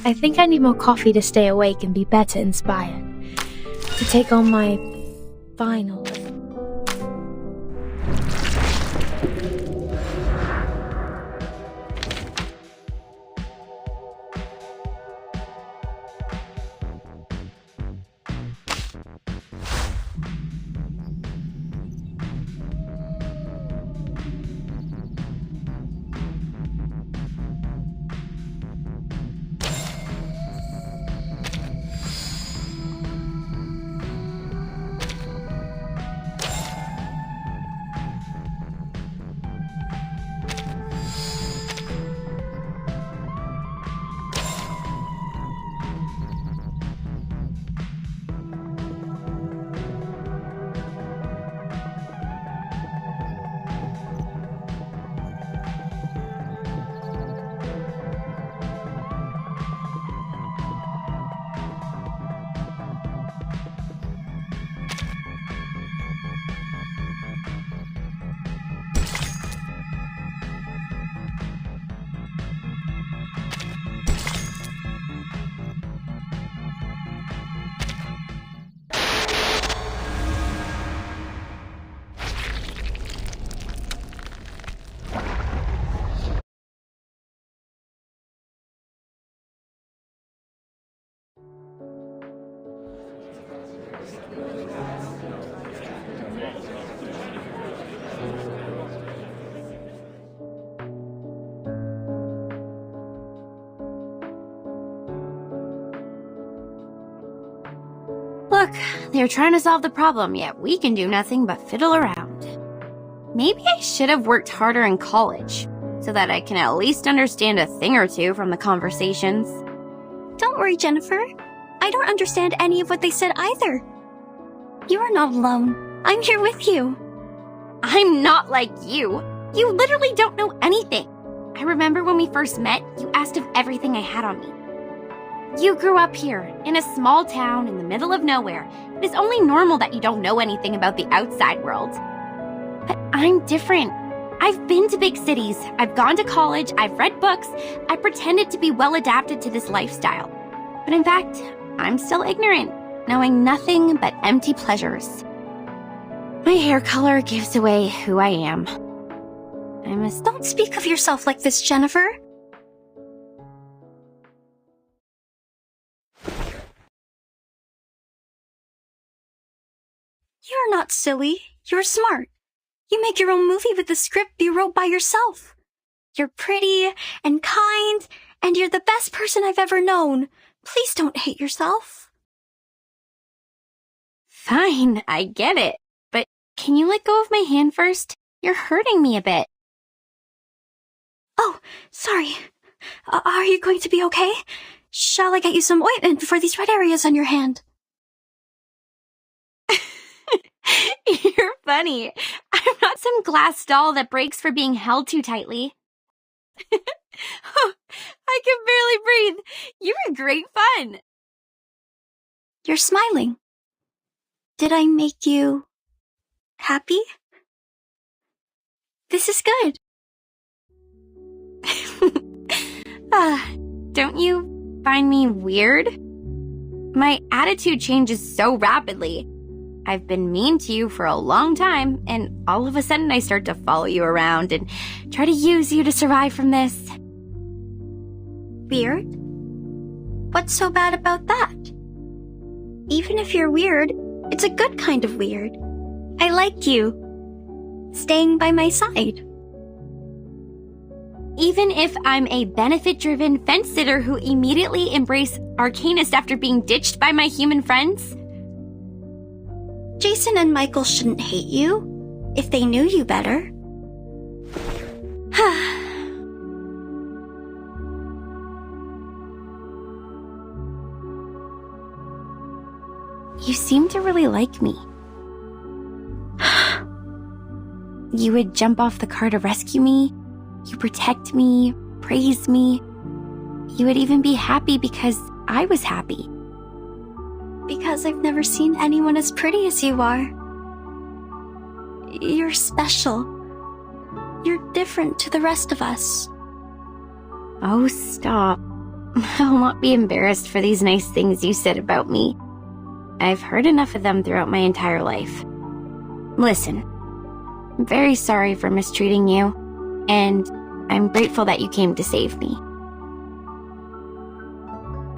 I think I need more coffee to stay awake and be better inspired to take on my finals. Look, they're trying to solve the problem, yet we can do nothing but fiddle around. Maybe I should have worked harder in college, so that I can at least understand a thing or two from the conversations. Don't worry, Jennifer. I don't understand any of what they said either. You are not alone. I'm here with you. I'm not like you. You literally don't know anything. I remember when we first met, you asked of everything I had on me. You grew up here, in a small town in the middle of nowhere. It is only normal that you don't know anything about the outside world. But I'm different. I've been to big cities, I've gone to college, I've read books, I pretended to be well adapted to this lifestyle. But in fact, I'm still ignorant, knowing nothing but empty pleasures. My hair color gives away who I am. Don't speak of yourself like this, Jennifer. You're not silly. You're smart. You make your own movie with the script you wrote by yourself. You're pretty and kind, and you're the best person I've ever known. Please don't hate yourself. Fine, I get it. But can you let go of my hand first? You're hurting me a bit. Oh, sorry. Are you going to be okay? Shall I get you some ointment for these red areas on your hand? You're funny. I'm not some glass doll that breaks for being held too tightly. Oh, I can barely breathe. You were great fun. You're smiling. Did I make you happy? This is good. Don't you find me weird? My attitude changes so rapidly. I've been mean to you for a long time, and all of a sudden I start to follow you around and try to use you to survive from this. Weird? What's so bad about that? Even if you're weird, it's a good kind of weird. I like you. Staying by my side. Even if I'm a benefit-driven fence-sitter who immediately embraced Arcanist after being ditched by my human friends? Jason and Michael shouldn't hate you if they knew you better. You seem to really like me. You would jump off the car to rescue me. You protect me, praise me. You would even be happy because I was happy. Because I've never seen anyone as pretty as you are. You're special. You're different to the rest of us. Oh, stop. I'll not be embarrassed for these nice things you said about me. I've heard enough of them throughout my entire life. Listen, I'm very sorry for mistreating you, and I'm grateful that you came to save me.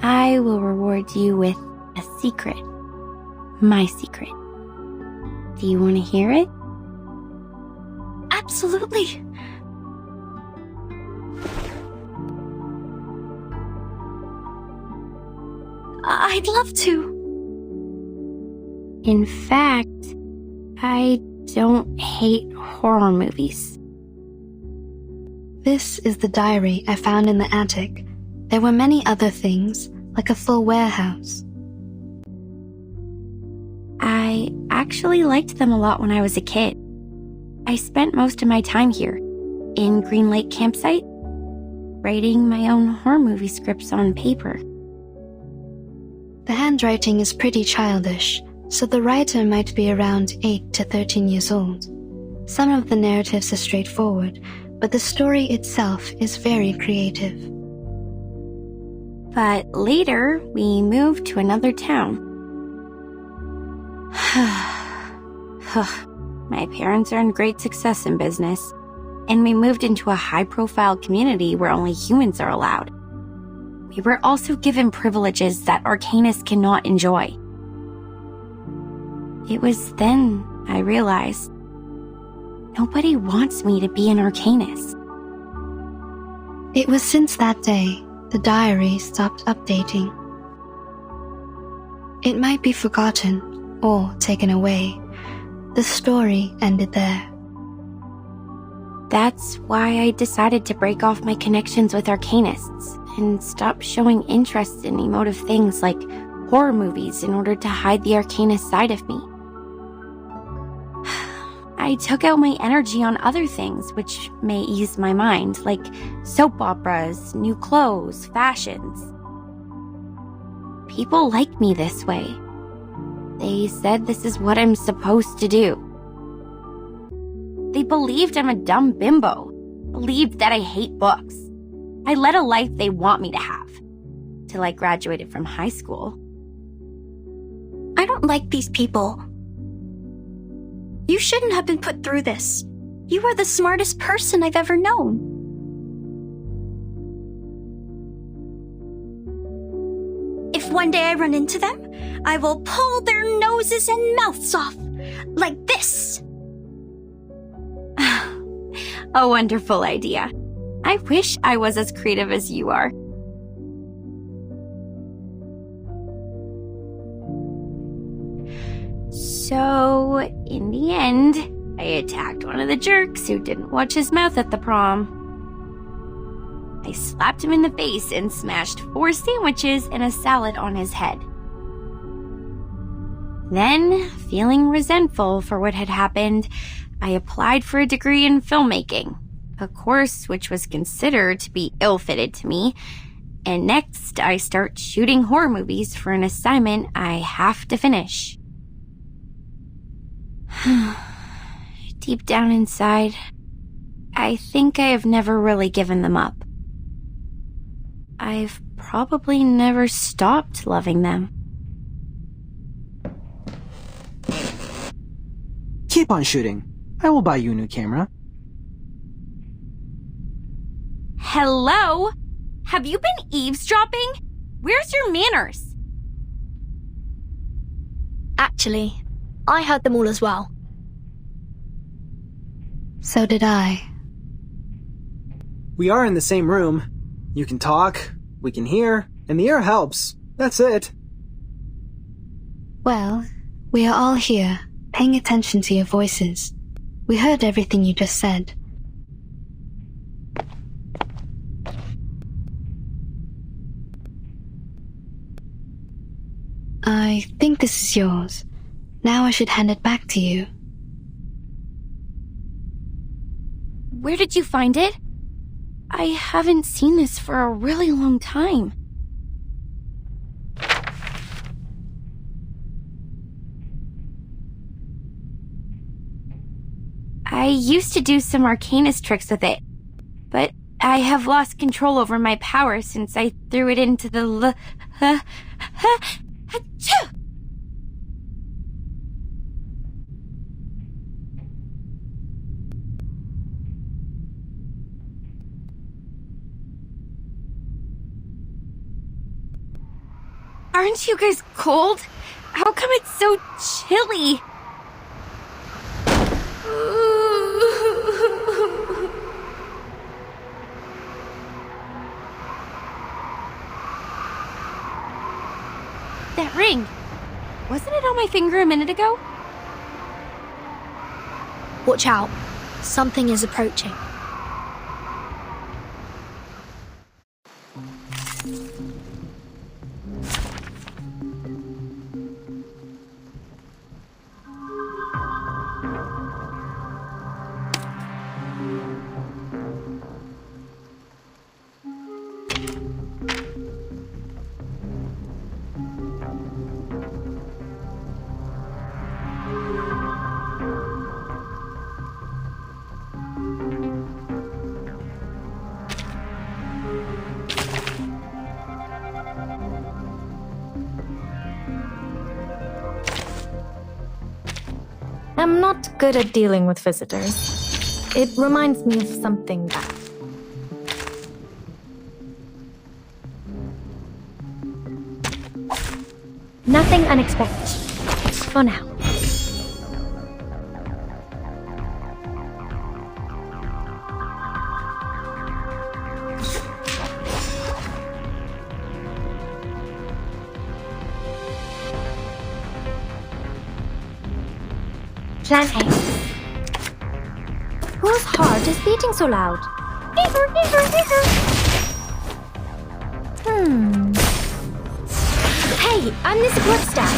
I will reward you with a secret. My secret. Do you want to hear it? Absolutely. I'd love to. In fact, I don't hate horror movies. This is the diary I found in the attic. There were many other things, like a full warehouse. I actually liked them a lot when I was a kid. I spent most of my time here, in Green Lake Campsite, writing my own horror movie scripts on paper. The handwriting is pretty childish, so the writer might be around 8 to 13 years old. Some of the narratives are straightforward, but the story itself is very creative. But later, we moved to another town. My parents earned great success in business, and we moved into a high-profile community where only humans are allowed. We were also given privileges that Arcanists cannot enjoy. It was then I realized nobody wants me to be an Arcanist. It was since that day the diary stopped updating. It might be forgotten or taken away. The story ended there. That's why I decided to break off my connections with Arcanists and stop showing interest in emotive things like horror movies in order to hide the Arcanist side of me. I took out my energy on other things which may ease my mind, like soap operas, new clothes, fashions. People like me this way. They said this is what I'm supposed to do. They believed I'm a dumb bimbo, believed that I hate books. I led a life they want me to have, till I graduated from high school. I don't like these people. You shouldn't have been put through this. You are the smartest person I've ever known. If one day I run into them, I will pull their noses and mouths off, like this. A wonderful idea. I wish I was as creative as you are. So, in the end, I attacked one of the jerks who didn't watch his mouth at the prom. I slapped him in the face and smashed 4 sandwiches and a salad on his head. Then, feeling resentful for what had happened, I applied for a degree in filmmaking, a course which was considered to be ill-fitted to me, and next I start shooting horror movies for an assignment I have to finish. Deep down inside, I think I have never really given them up. I've probably never stopped loving them. Keep on shooting. I will buy you a new camera. Hello? Have you been eavesdropping? Where's your manners? Actually, I heard them all as well. So did I. We are in the same room. You can talk, we can hear, and the air helps. That's it. Well, we are all here, paying attention to your voices. We heard everything you just said. I think this is yours. Now I should hand it back to you. Where did you find it? I haven't seen this for a really long time. I used to do some arcanist tricks with it, but I have lost control over my power since I threw it into the achoo! Aren't you guys cold? How come it's so chilly? That ring. Wasn't it on my finger a minute ago? Watch out. Something is approaching. I'm not good at dealing with visitors. It reminds me of something bad. Nothing unexpected. For now. Plan A. Whose heart is beating so loud? Hey, I'm the support staff.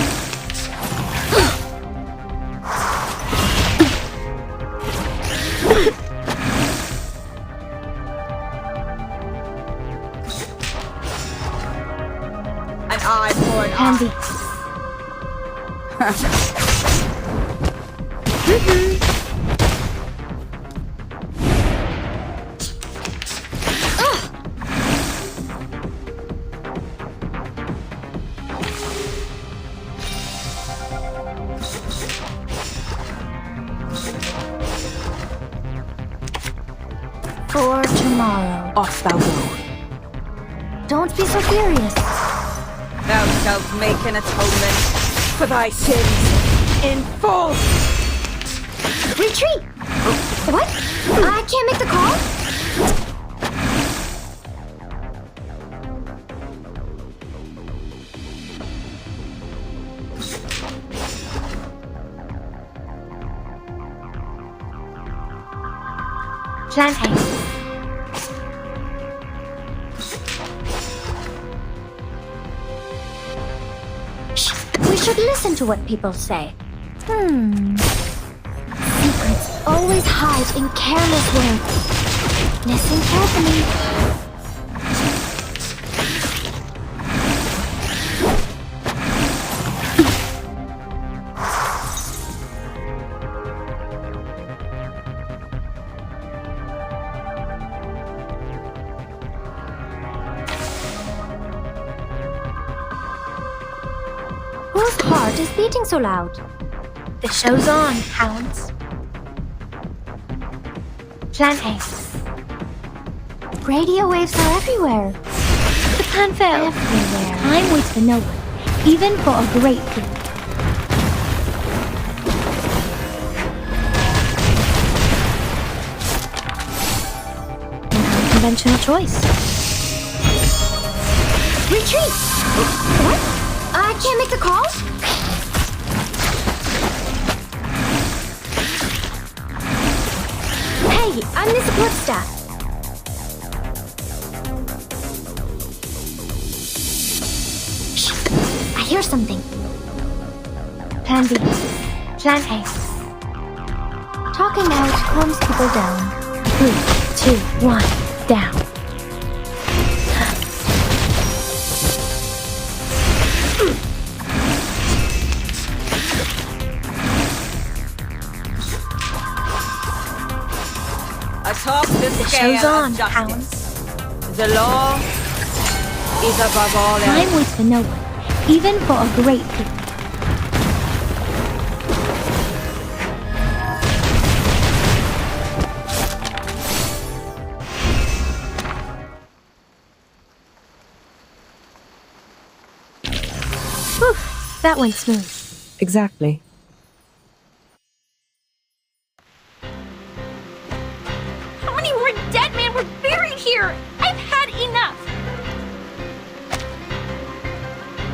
An eye for an Handy. For tomorrow. Off thou go. Don't be so furious. Thou shalt make an atonement for thy sins in full. Retreat! What? I can't make the call? Plan A. We should listen to what people say. Secrets always hide in careless words. Listen carefully. Whose heart is beating so loud? The show's on, hounds. Plan A. Radio waves are everywhere. The plan failed. Everywhere. Time waits for no one, even for a great good. An unconventional choice. Retreat! What? I can't make the call? Hey, I'm the support staff. Shh! I hear something. Plan B. Plan A. Talking out calms people down. 3, 2, 1, down. Atop the The scale show's on, of justice, hounds. the law is above all else. Time waits for no one, even for a great people. Whew, that went smooth. Exactly. How many more dead men were buried here? I've had enough.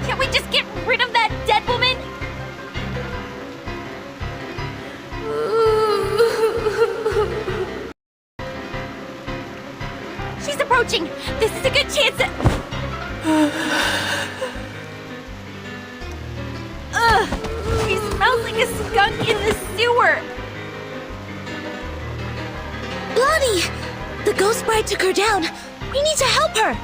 Can't we just get rid of that dead woman? She's approaching. This is a good chance to... Ugh, she smells like a skunk in the sewer. Bloody! The ghost bride took her down. We need to help her.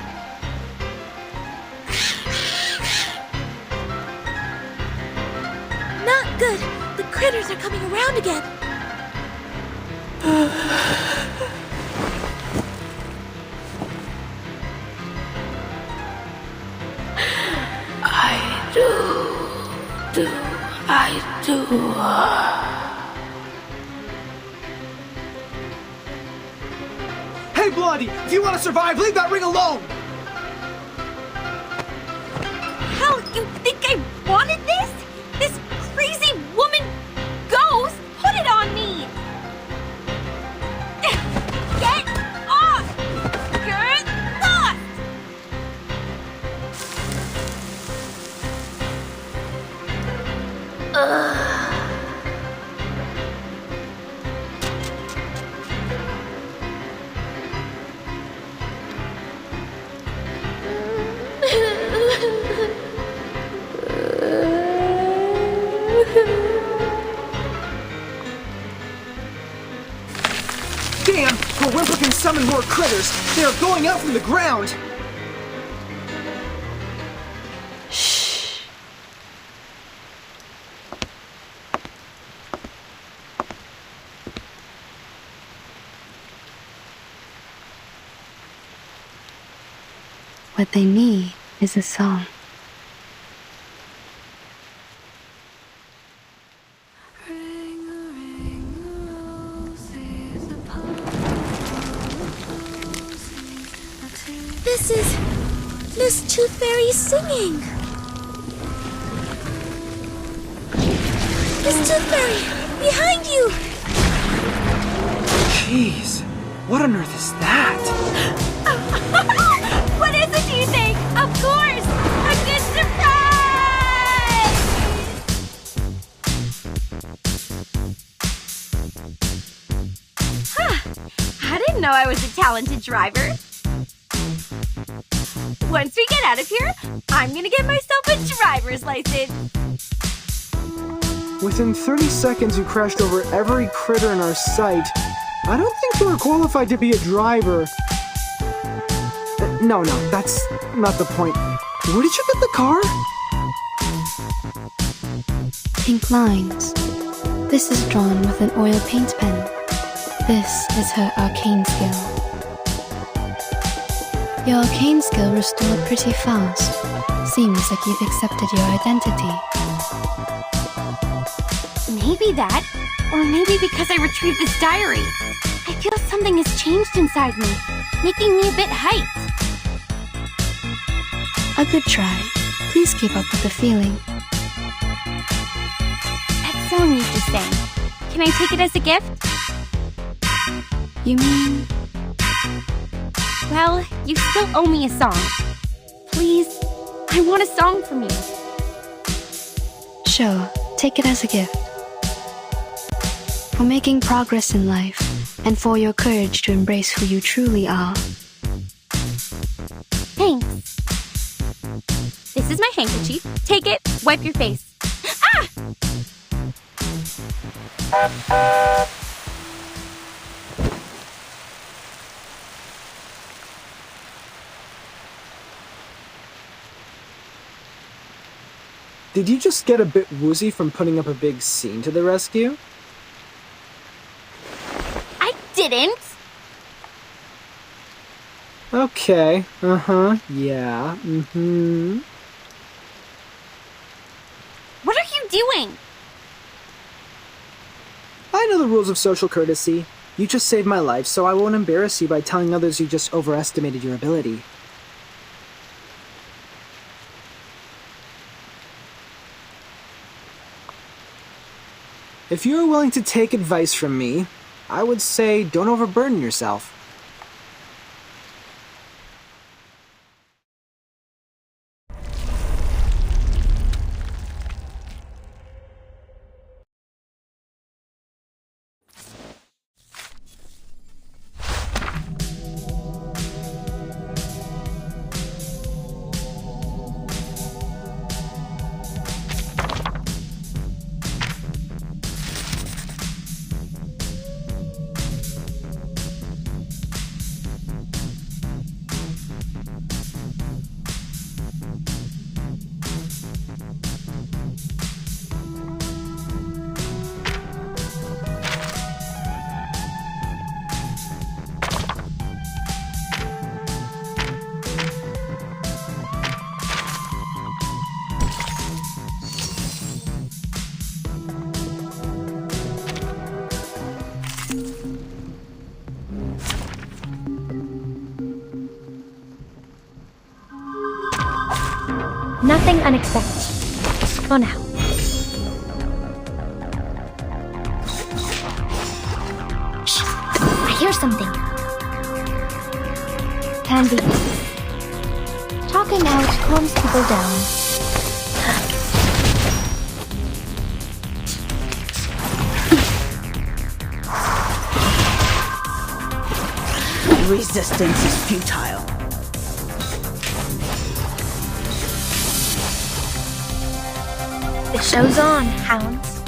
Not good. The critters are coming around again. Hey, Bloody! If you want to survive, leave that ring alone! Hell, you think I wanted this? This crazy woman ghost put it on me! Get off! Get lost! Damn! Her whimper can summon more critters! They are going out from the ground! What they need is a song. This is Miss Tooth Fairy singing. Miss Tooth Fairy, behind you! Jeez, what on earth is that? What is it, do you think? Of course! A good surprise! I didn't know I was a talented driver. Once we get out of here, I'm gonna get myself a driver's license. Within 30 seconds, you crashed over every critter in our sight. I don't think you are qualified to be a driver. No, that's not the point. Where did you get the car? Pink lines. This is drawn with an oil paint pen. This is her arcane skill. Your arcane skill restored pretty fast. Seems like you've accepted your identity. Maybe that, or maybe because I retrieved this diary. I feel something has changed inside me, making me a bit hyped. A good try. Please keep up with the feeling. That song you just sang, can I take it as a gift? You mean? Well, you still owe me a song. Please, I want a song from you. Sure, take it as a gift. For making progress in life, and for your courage to embrace who you truly are. Thanks. This is my handkerchief. Take it, wipe your face. Ah! Did you just get a bit woozy from putting up a big scene to the rescue? I didn't! Okay, yeah, What are you doing? I know the rules of social courtesy. You just saved my life, so I won't embarrass you by telling others you just overestimated your ability. If you're willing to take advice from me, I would say don't overburden yourself. Nothing unexpected. For now. Shh! I hear something. Candy. Talking out calms people down. Resistance is futile. The show's on, hounds.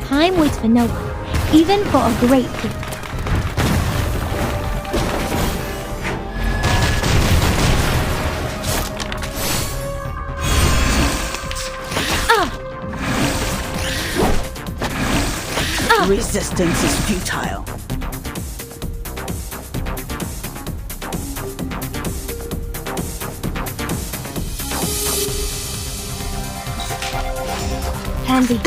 Time waits for no one, even for a great people. Resistance is futile. Candy.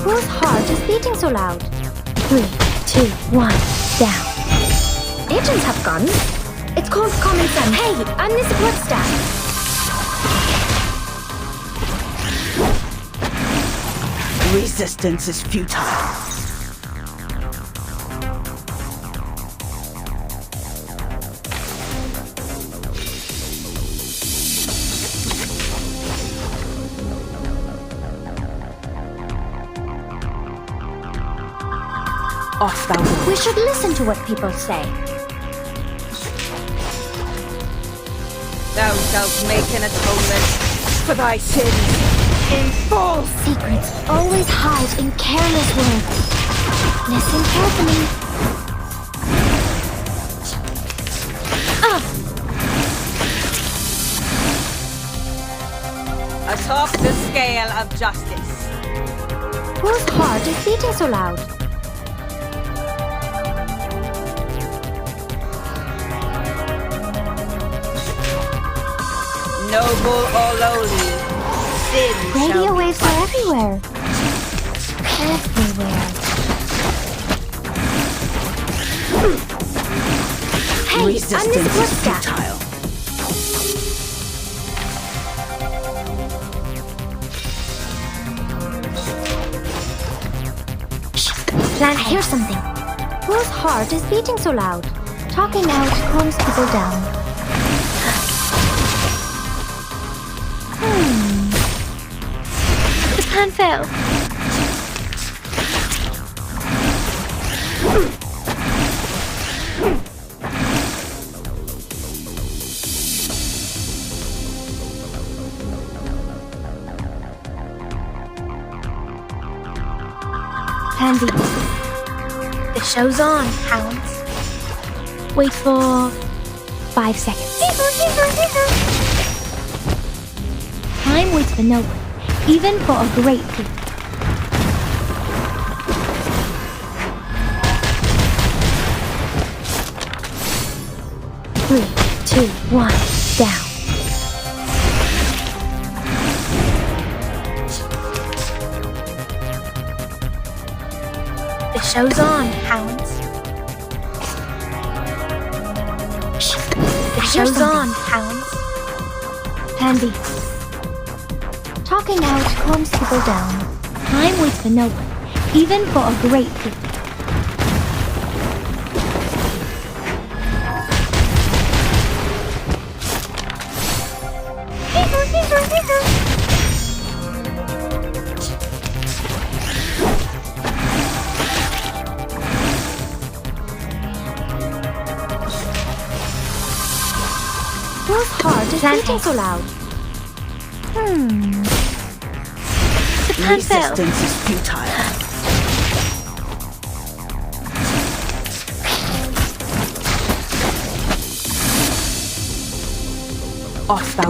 Whose heart is beating so loud? 3, 2, 1, down. Agents have guns. It's called common sense. Hey, I'm the support staff. Resistance is futile. We should listen to what people say. Thou shalt make an atonement for thy sins in full. Secrets always hide in careless words. Listen carefully. Atop the scale of justice. Whose heart is beating so loud? Noble or lowly, sin Radio shall be waves are everywhere. Everywhere. Hey, Resistance I'm the support is staff. futile. I hear something. Whose heart is beating so loud? Talking out calms people down. The plan failed. Candy. The show's on, hounds. Wait for 5 seconds. Time waits for no one, even for a great feat. 3, 2, 1, down. The show's on, hounds. The show's on, hounds. Handy. Talking out calms people down. Time waits for no one, even for a great feat. Whose heart is beating so loud? The plan failed. Resistance is futile. Off thou go.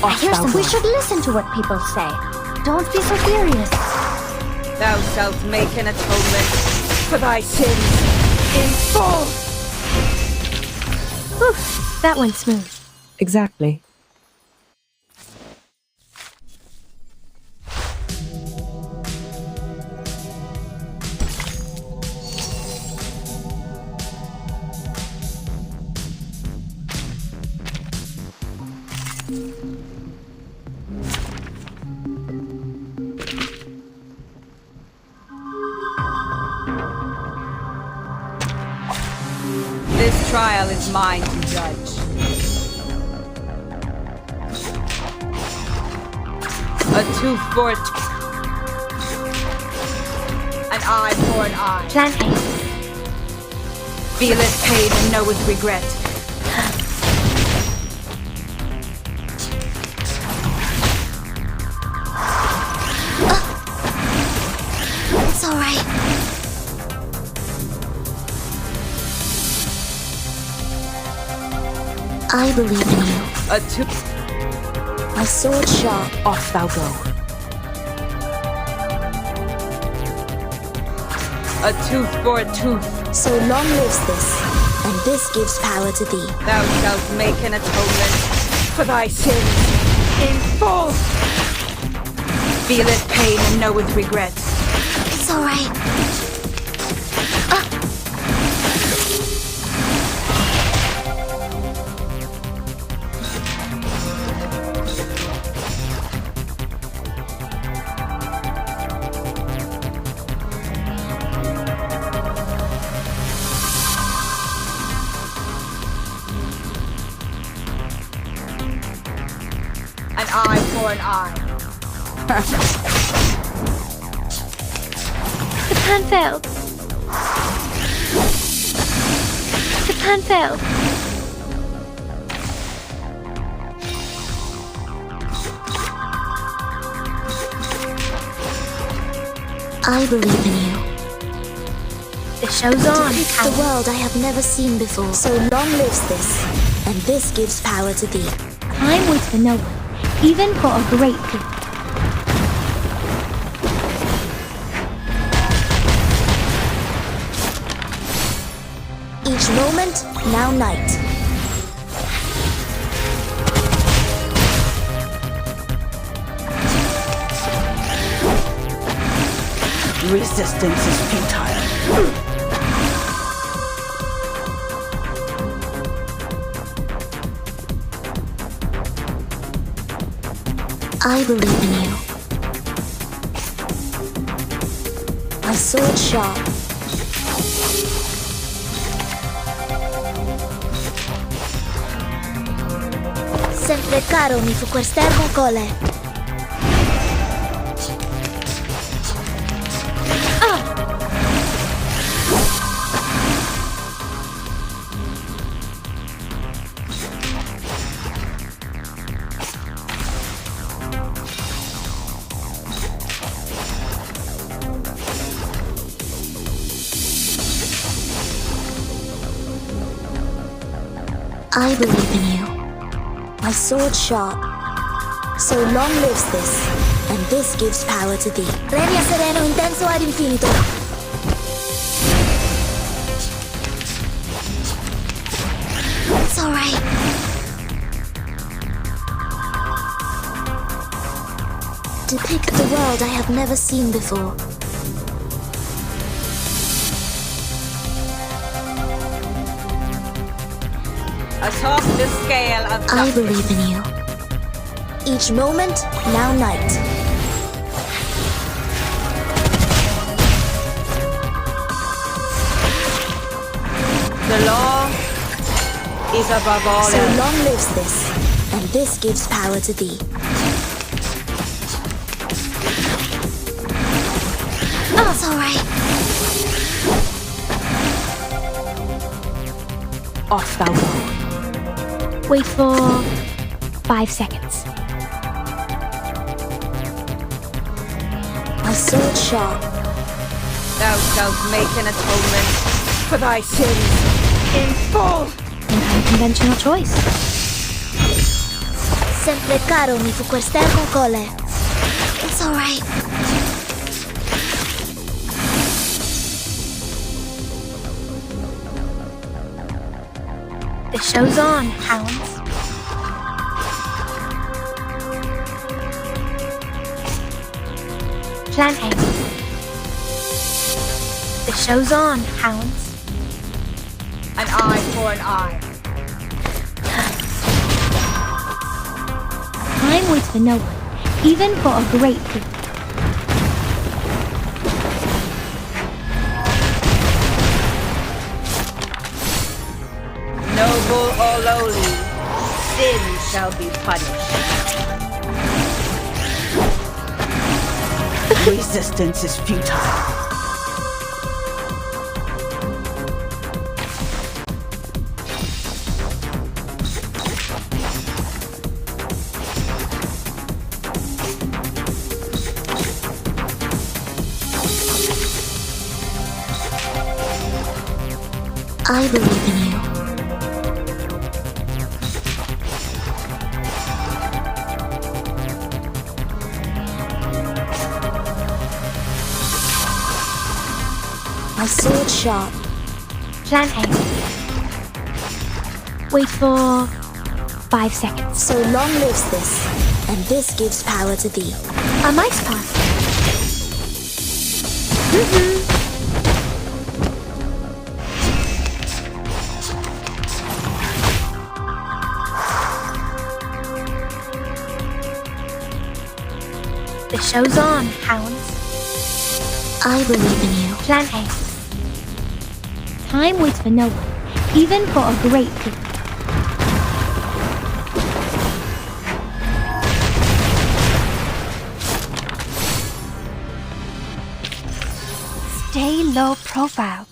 Off Here's thou some. go. We should listen to what people say. Don't be so furious. Thou shalt make an atonement for thy sins in full. Whew, that went smooth. Exactly. This trial is mine to judge. A tooth for a tooth. An eye for an eye. Plan A. Feeleth pain and knoweth regret. It's alright. I believe in you. A tooth. My sword sharp. Off thou go. A tooth for a tooth. So long lives this, and this gives power to thee. Thou shalt make an atonement for thy sins in full. Feeleth pain and knoweth regret. It's alright. An eye for an eye. The plan failed. The plan failed. I believe in you. The show's on. It's the world I have never seen before. So long lives this, and this gives power to thee. Time waits for no one, even for a great feat. Each moment, now night. Resistance is futile. I believe in you. My sword sharp. Sempre caro mi fu quest'ermo cole. I believe in you. My sword sharp. So long lives this, and this gives power to thee. Regna sereno intenso ad infinito. It's alright. Depict the world I have never seen before. Atop the scale of I justice. believe in you. Each moment, now night. The law is above all So else. long lives this, and this gives power to thee. Oh, it's alright. Off thou go. Wait for 5 seconds. My sword sharp. Thou shalt make an atonement for thy sins in full. An unconventional choice. Sempre caro mi fu quest'ermo cole. It's alright. The show's on, hounds. Plan A. The show's on, hounds. An eye for an eye. Time waits for no one, even for a great good. Noble or lowly, sin shall be punished. Resistance is futile. I believe in you. My sword sharp. Plan A. Wait for 5 seconds. So long lives this, and this gives power to thee. A mice path. The show's on, hounds. I believe in you. Plan A. Time waits for no one, even for a great good. Stay low profile.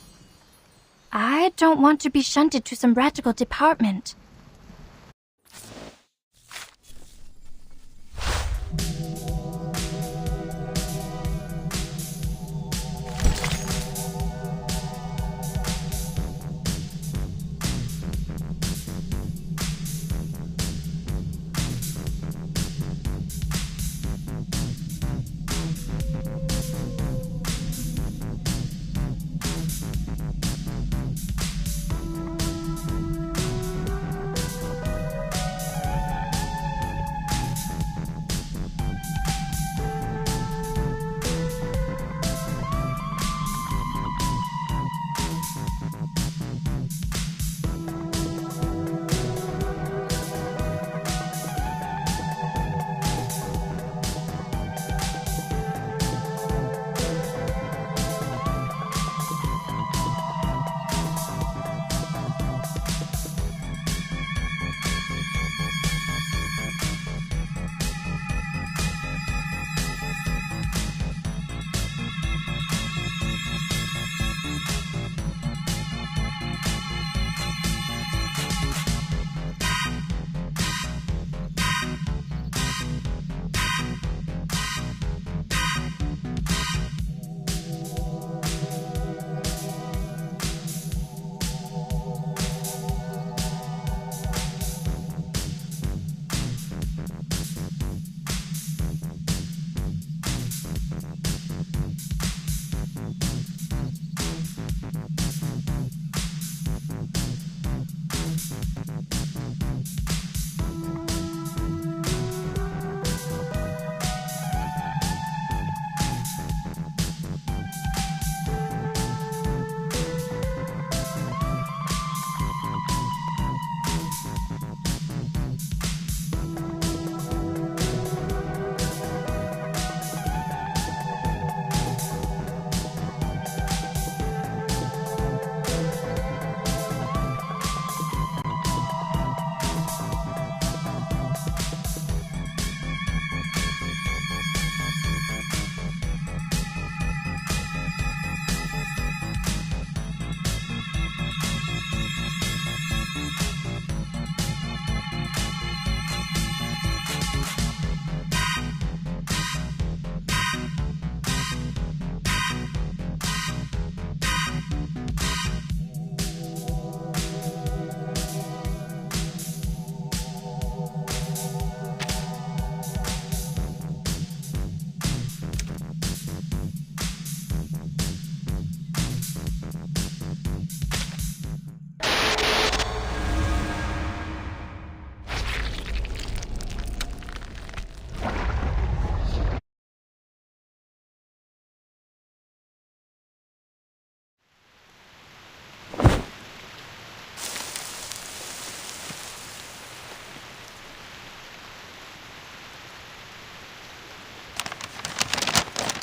I don't want to be shunted to some radical department.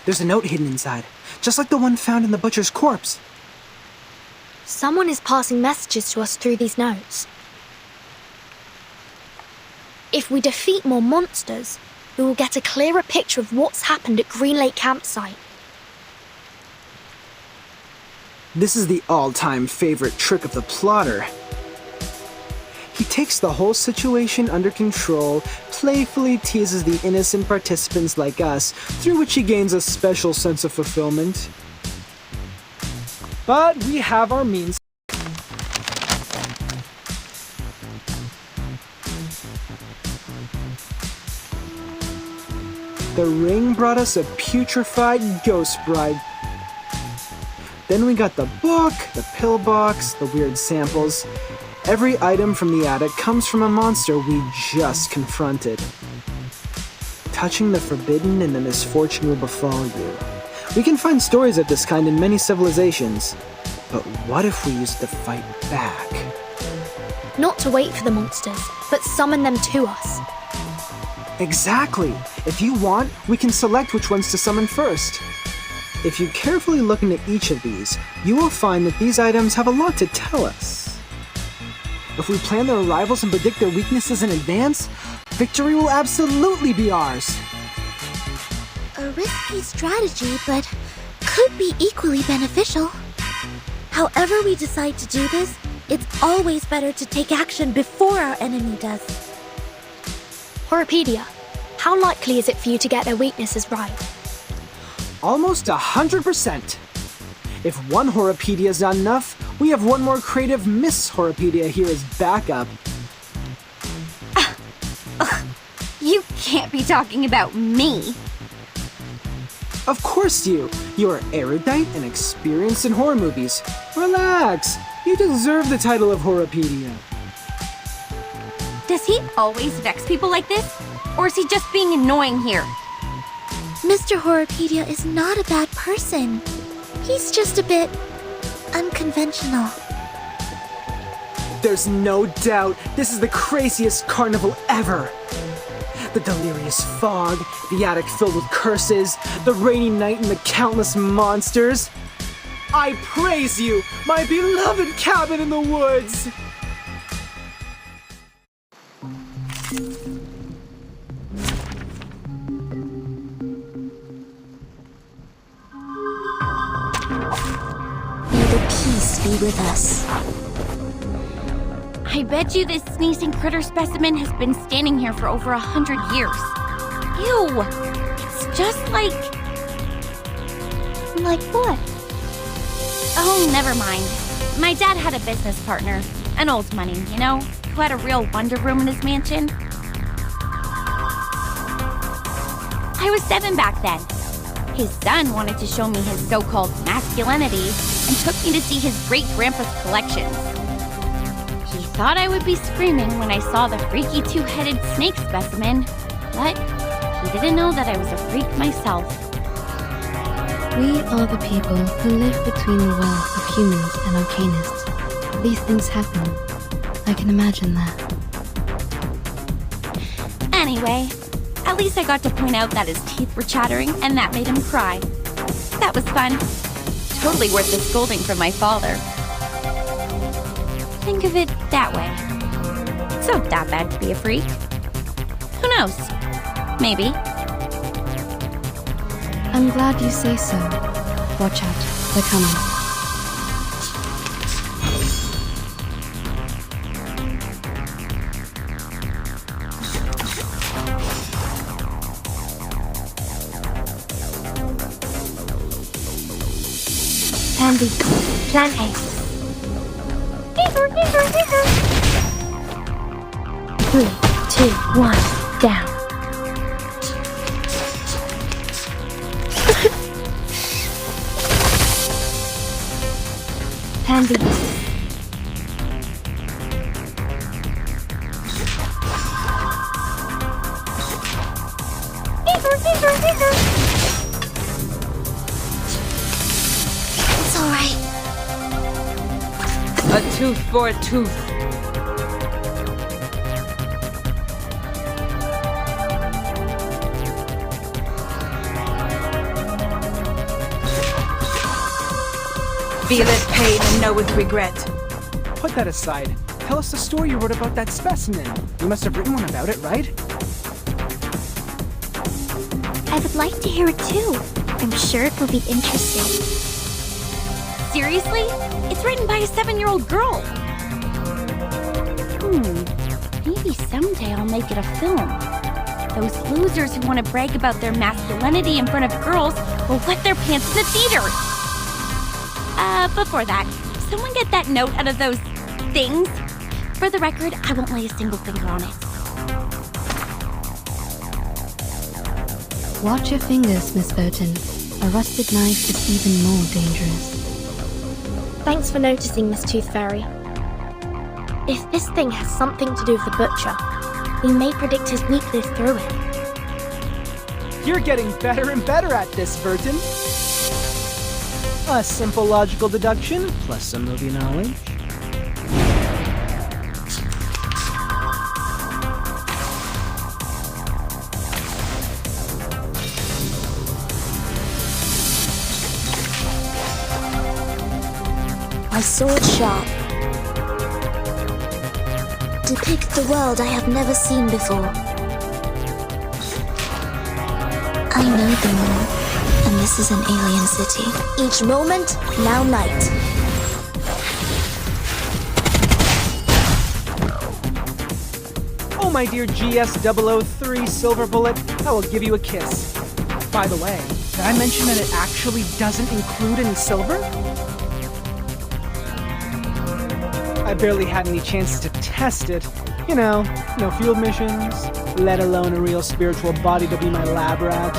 There's a note hidden inside, just like the one found in the butcher's corpse. Someone is passing messages to us through these notes. If we defeat more monsters, we will get a clearer picture of what's happened at Green Lake Campsite. This is the all-time favorite trick of the plotter. He takes the whole situation under control, playfully teases the innocent participants like us, through which he gains a special sense of fulfillment. But we have our means. The ring brought us a putrefied ghost bride. Then we got the book, the pill box, the weird samples. Every item from the attic comes from a monster we just confronted. Touching the forbidden and the misfortune will befall you. We can find stories of this kind in many civilizations. But what if we used to fight back? Not to wait for the monsters, but summon them to us. Exactly! If you want, we can select which ones to summon first. If you carefully look into each of these, you will find that these items have a lot to tell us. If we plan their arrivals and predict their weaknesses in advance, victory will absolutely be ours. A risky strategy, but could be equally beneficial. However we decide to do this, it's always better to take action before our enemy does. Horopedia, how likely is it for you to get their weaknesses right? Almost 100%. If one Horopedia is not enough, we have one more creative Miss Horopedia here as backup. You can't be talking about me. Of course you! You are erudite and experienced in horror movies. Relax! You deserve the title of Horopedia. Does he always vex people like this? Or is he just being annoying here? Mr. Horopedia is not a bad person. He's just a bit unconventional. There's no doubt this is the craziest carnival ever. The delirious fog, the attic filled with curses, the rainy night and the countless monsters. I praise you, my beloved cabin in the woods! May the peace be with us. I bet you this sneezing critter specimen has been standing here for over 100 years. Ew! It's just like... Like what? Oh, never mind. My dad had a business partner, an old money, you know, who had a real wonder room in his mansion. I was 7 back then. His son wanted to show me his so-called masculinity and took me to see his great-grandpa's collections. He thought I would be screaming when I saw the freaky 2-headed snake specimen, but he didn't know that I was a freak myself. We are the people who live between the worlds of humans and arcanists. These things happen. I can imagine that. Anyway, at least I got to point out that his teeth were chattering and that made him cry. That was fun. Totally worth the scolding from my father. Think of it that way. It's not that bad to be a freak. Who knows? Maybe. I'm glad you say so. Watch out, they're coming. Plan B. Plan A. 3, 2, 1, down. Plan B. It's alright. A tooth for a tooth. Feel it pain and know with regret. Put that aside. Tell us the story you wrote about that specimen. You must have written one about it, right? I would like to hear it too. I'm sure it will be interesting. Seriously? It's written by a 7-year-old girl. Maybe someday I'll make it a film. Those losers who want to brag about their masculinity in front of girls will wet their pants in the theater. Before that, someone get that note out of those things. For the record, I won't lay a single finger on it. Watch your fingers, Miss Burton. A rusted knife is even more dangerous. Thanks for noticing, Miss Tooth Fairy. If this thing has something to do with the butcher, we may predict his weakness through it. You're getting better and better at this, Burton. A simple logical deduction, plus some movie knowledge. My sword sharp. Depict the world I have never seen before. I know the moon, and this is an alien city. Each moment, now night. Oh, my dear GS003 Silver Bullet, I will give you a kiss. By the way, did I mention that it actually doesn't include any silver? I barely had any chances to test it. You know, no field missions, let alone a real spiritual body to be my lab rat.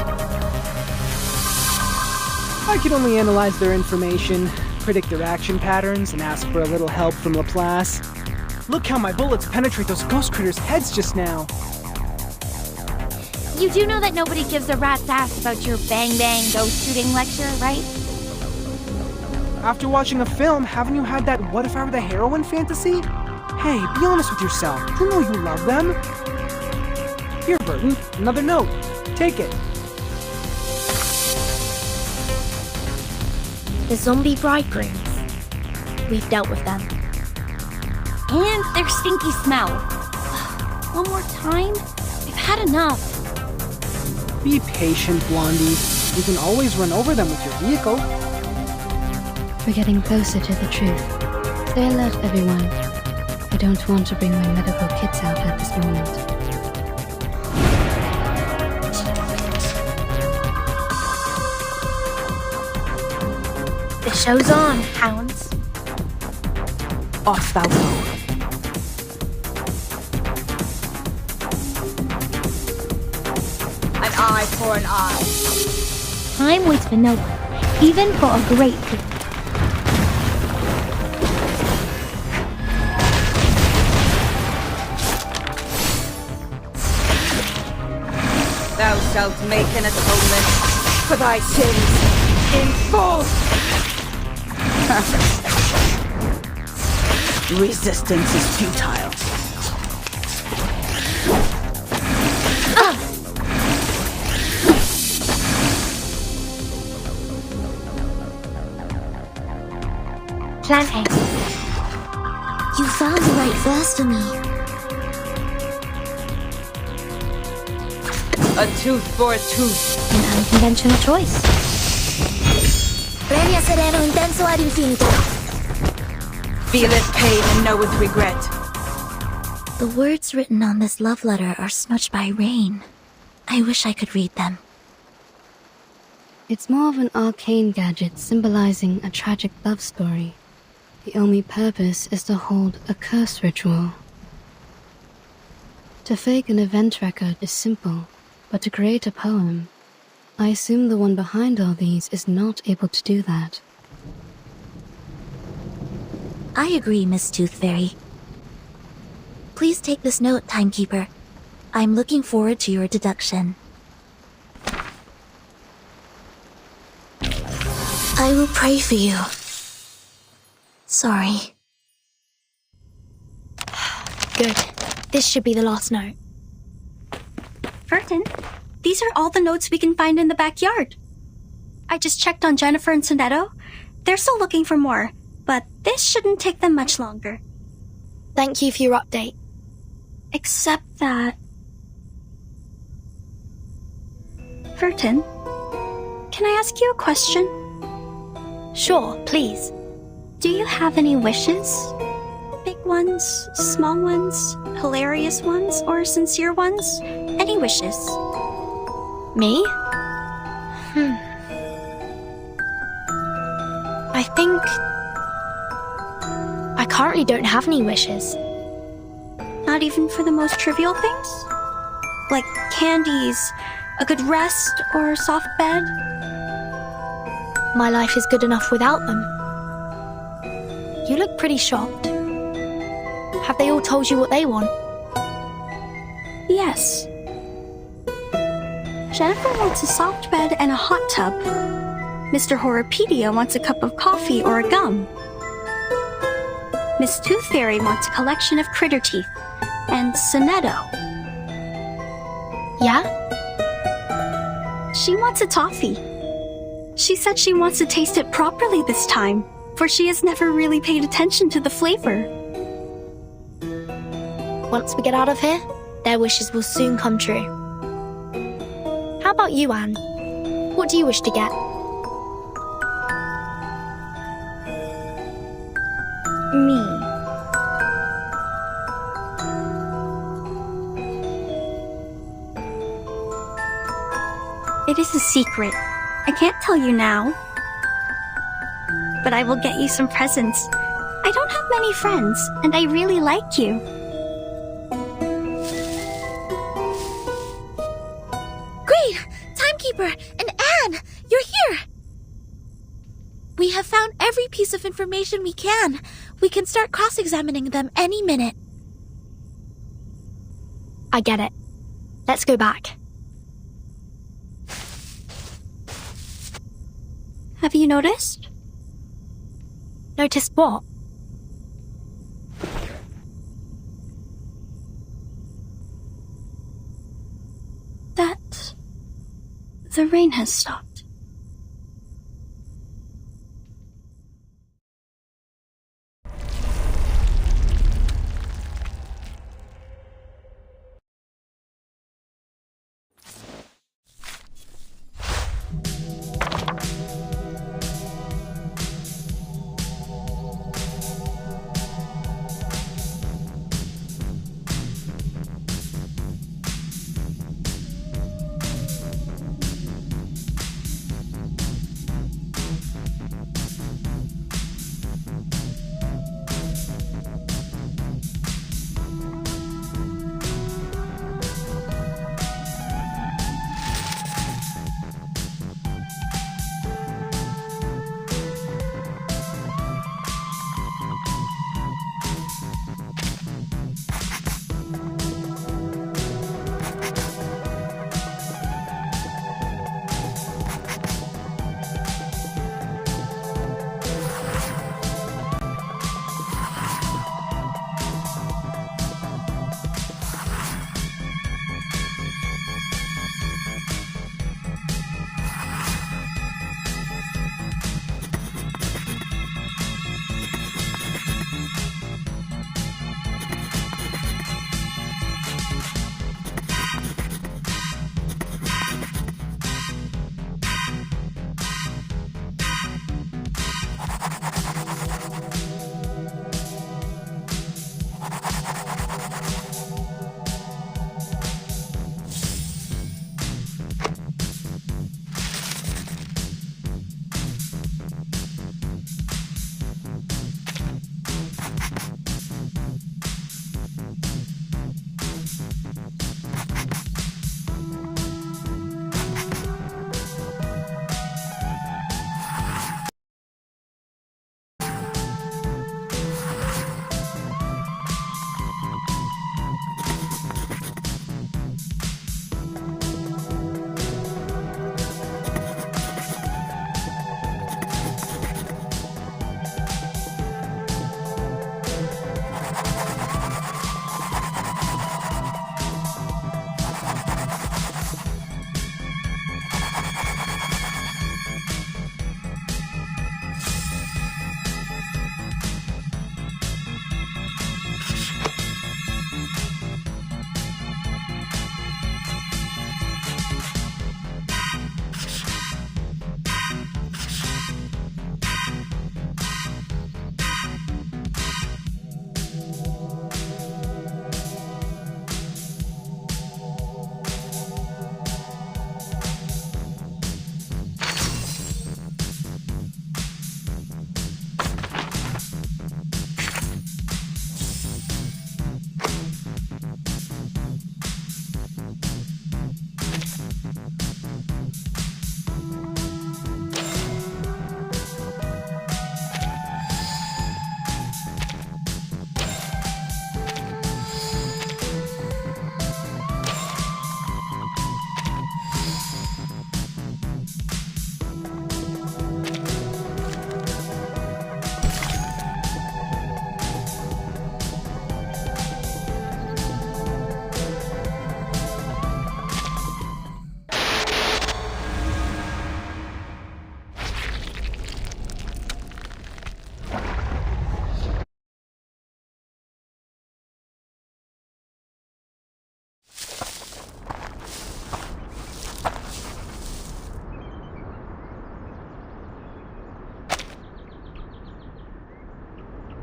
I could only analyze their information, predict their action patterns, and ask for a little help from Laplace. Look how my bullets penetrate those ghost critters' heads just now. You do know that nobody gives a rat's ass about your bang-bang ghost shooting lecture, right? After watching a film, haven't you had that what if I were the heroine fantasy? Hey, be honest with yourself. You know you love them. Here, Burton, another note. Take it. The zombie bridegrooms. We've dealt with them. And their stinky smell. One more time? We've had enough. Be patient, Blondie. You can always run over them with your vehicle. We're getting closer to the truth. Stay alert, everyone. I don't want to bring my medical kits out at this moment. The show's on, hounds. Off thou go. An eye for an eye. Time waits for no one, even for a great people. Thou shalt make an atonement for thy sins in full. Resistance is futile. Plan A. You found the right verse for me. A tooth for a tooth. An unconventional choice. Premio sereno intenso ad infinito. Feel it pain and know with regret. The words written on this love letter are smudged by rain. I wish I could read them. It's more of an arcane gadget symbolizing a tragic love story. The only purpose is to hold a curse ritual. To fake an event record is simple, but to create a poem, I assume the one behind all these is not able to do that. I agree, Miss Tooth Fairy. Please take this note, Timekeeper. I'm looking forward to your deduction. I will pray for you. Sorry. Good. This should be the last note. Burton, these are all the notes we can find in the backyard. I just checked on Jennifer and Sonetto. they're still looking for more, but this shouldn't take them much longer. Thank you for your update. Except that... Vertin, can I ask you a question? Sure, please. Do you have any wishes? Big ones, small ones, hilarious ones, or sincere ones? Any wishes? Me? I think... I currently don't have any wishes. Not even for the most trivial things? Like candies, a good rest, or a soft bed? My life is good enough without them. You look pretty shocked. Have they all told you what they want? Yes. Jennifer wants a soft bed and a hot tub. Mr. Horrorpedia wants a cup of coffee or a gum. Miss Tooth Fairy wants a collection of critter teeth. And Sonetto. Yeah? She wants a toffee. She said she wants to taste it properly this time, for she has never really paid attention to the flavor. Once we get out of here, their wishes will soon come true. How about you, Anne? What do you wish to get? Me. It is a secret. I can't tell you now. But I will get you some presents. I don't have many friends, and I really like you. Great! Timekeeper and Anne, you're here! We have found every piece of information we can. We can start cross-examining them any minute. I get it. Let's go back. Have you noticed? Noticed what? That the rain has stopped.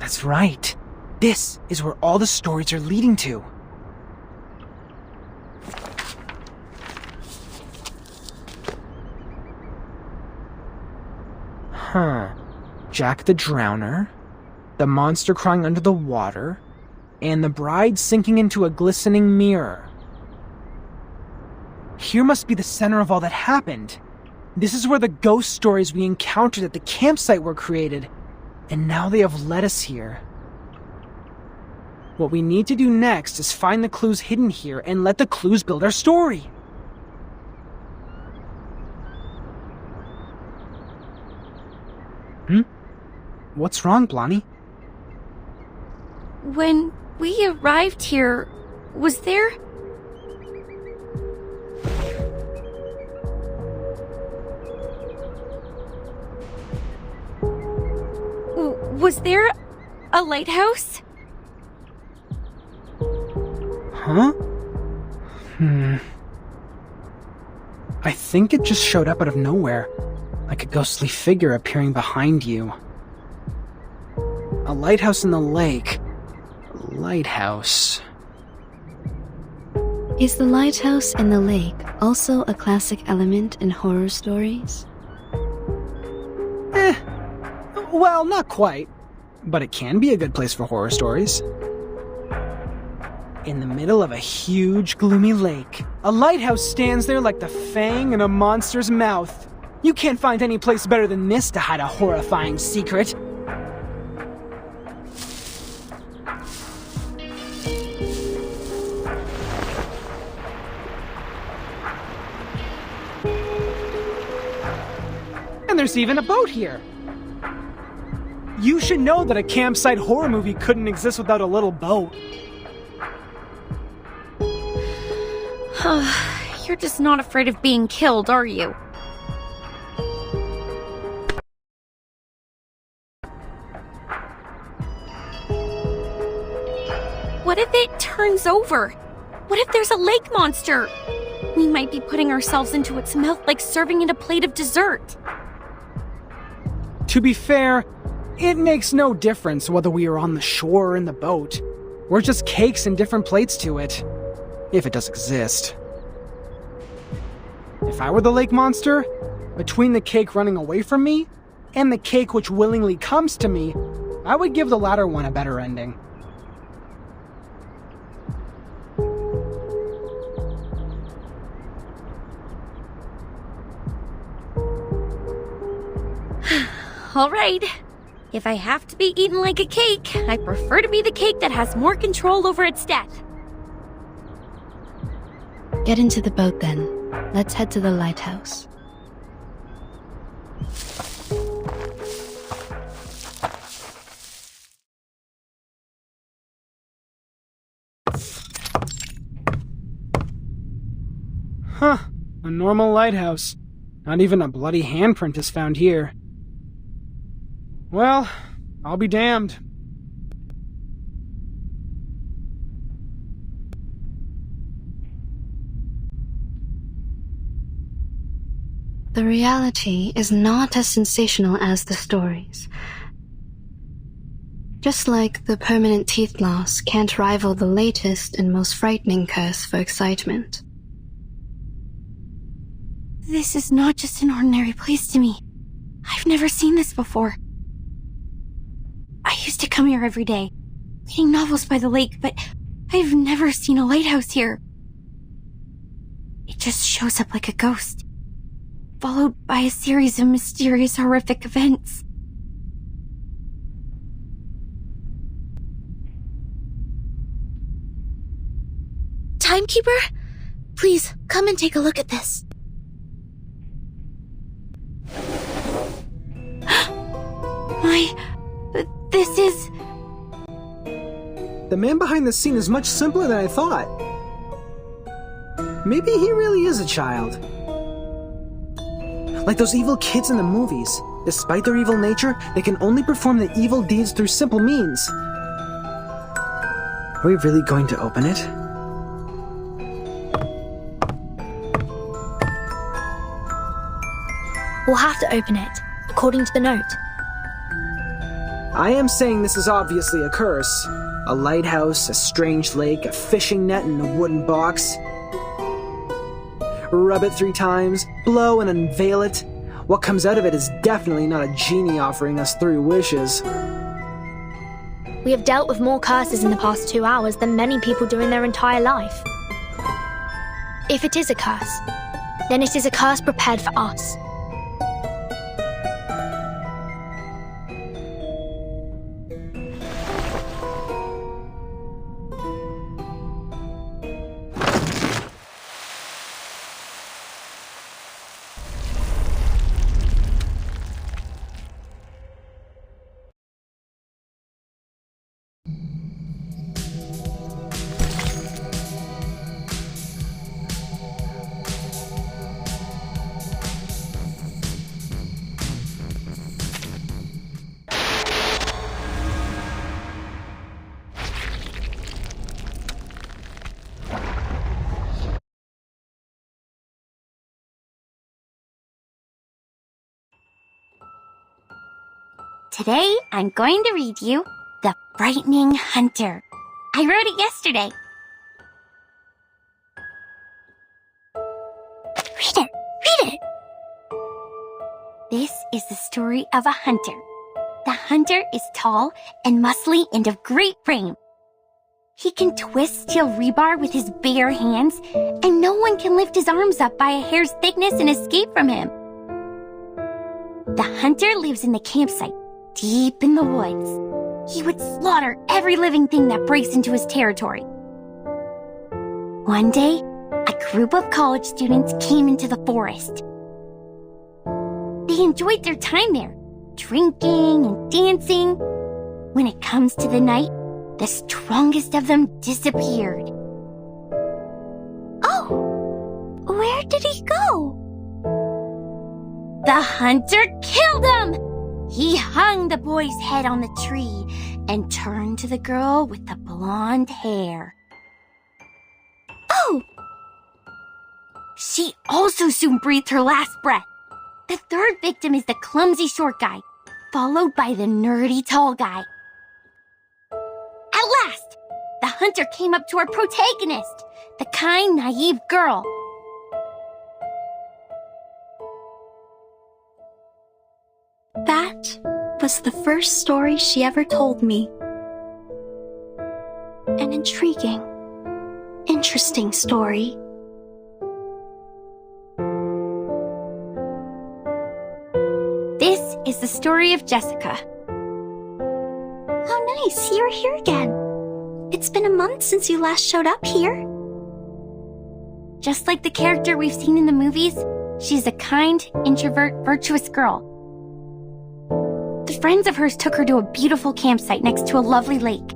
That's right. This is where all the stories are leading to. Huh. Jack the Drowner, the monster crying under the water, and the bride sinking into a glistening mirror. Here must be the center of all that happened. This is where the ghost stories we encountered at the campsite were created, and now they have led us here. What we need to do next is find the clues hidden here and let the clues build our story. What's wrong, Blondie? When we arrived here, was there... Was there a lighthouse? Huh? I think it just showed up out of nowhere, like a ghostly figure appearing behind you. A lighthouse in the lake. A lighthouse. Is the lighthouse in the lake also a classic element in horror stories? Well, not quite. But it can be a good place for horror stories. In the middle of a huge, gloomy lake, a lighthouse stands there like the fang in a monster's mouth. You can't find any place better than this to hide a horrifying secret. And there's even a boat here. You should know that a campsite horror movie couldn't exist without a little boat. You're just not afraid of being killed, are you? What if it turns over? What if there's a lake monster? We might be putting ourselves into its mouth like serving it a plate of dessert. To be fair, it makes no difference whether we are on the shore or in the boat. We're just cakes and different plates to it. If it does exist. If I were the lake monster, between the cake running away from me and the cake which willingly comes to me, I would give the latter one a better ending. All right. If I have to be eaten like a cake, I prefer to be the cake that has more control over its death. Get into the boat then. Let's head to the lighthouse. Huh. A normal lighthouse. Not even a bloody handprint is found here. Well, I'll be damned. The reality is not as sensational as the stories. Just like the permanent teeth loss can't rival the latest and most frightening curse for excitement. This is not just an ordinary place to me. I've never seen this before. I used to come here every day, reading novels by the lake, but I've never seen a lighthouse here. It just shows up like a ghost, followed by a series of mysterious, horrific events. Timekeeper, please come and take a look at this. This is... The man behind the scene is much simpler than I thought. Maybe he really is a child. Like those evil kids in the movies. Despite their evil nature, they can only perform the evil deeds through simple means. Are we really going to open it? We'll have to open it, according to the note. I am saying this is obviously a curse. A lighthouse, a strange lake, a fishing net in a wooden box. Rub it 3 times, blow and unveil it. What comes out of it is definitely not a genie offering us 3 wishes. We have dealt with more curses in the past 2 hours than many people do in their entire life. If it is a curse, then it is a curse prepared for us. Today, I'm going to read you The Frightening Hunter. I wrote it yesterday. Read it! This is the story of a hunter. The hunter is tall and muscly and of great frame. He can twist steel rebar with his bare hands, and no one can lift his arms up by a hair's thickness and escape from him. The hunter lives in the campsite, deep in the woods. He would slaughter every living thing that breaks into his territory. One day, a group of college students came into the forest. They enjoyed their time there, drinking and dancing. When it comes to the night, the strongest of them disappeared. Oh, where did he go? The hunter killed him! He hung the boy's head on the tree and turned to the girl with the blonde hair. Oh! She also soon breathed her last breath. The third victim is the clumsy short guy, followed by the nerdy tall guy. At last, the hunter came up to our protagonist, the kind, naive girl. That was the first story she ever told me. An intriguing, interesting story. This is the story of Jessica. How nice, you're here again. It's been a month since you last showed up here. Just like the character we've seen in the movies, she's a kind, introvert, virtuous girl. The friends of hers took her to a beautiful campsite next to a lovely lake.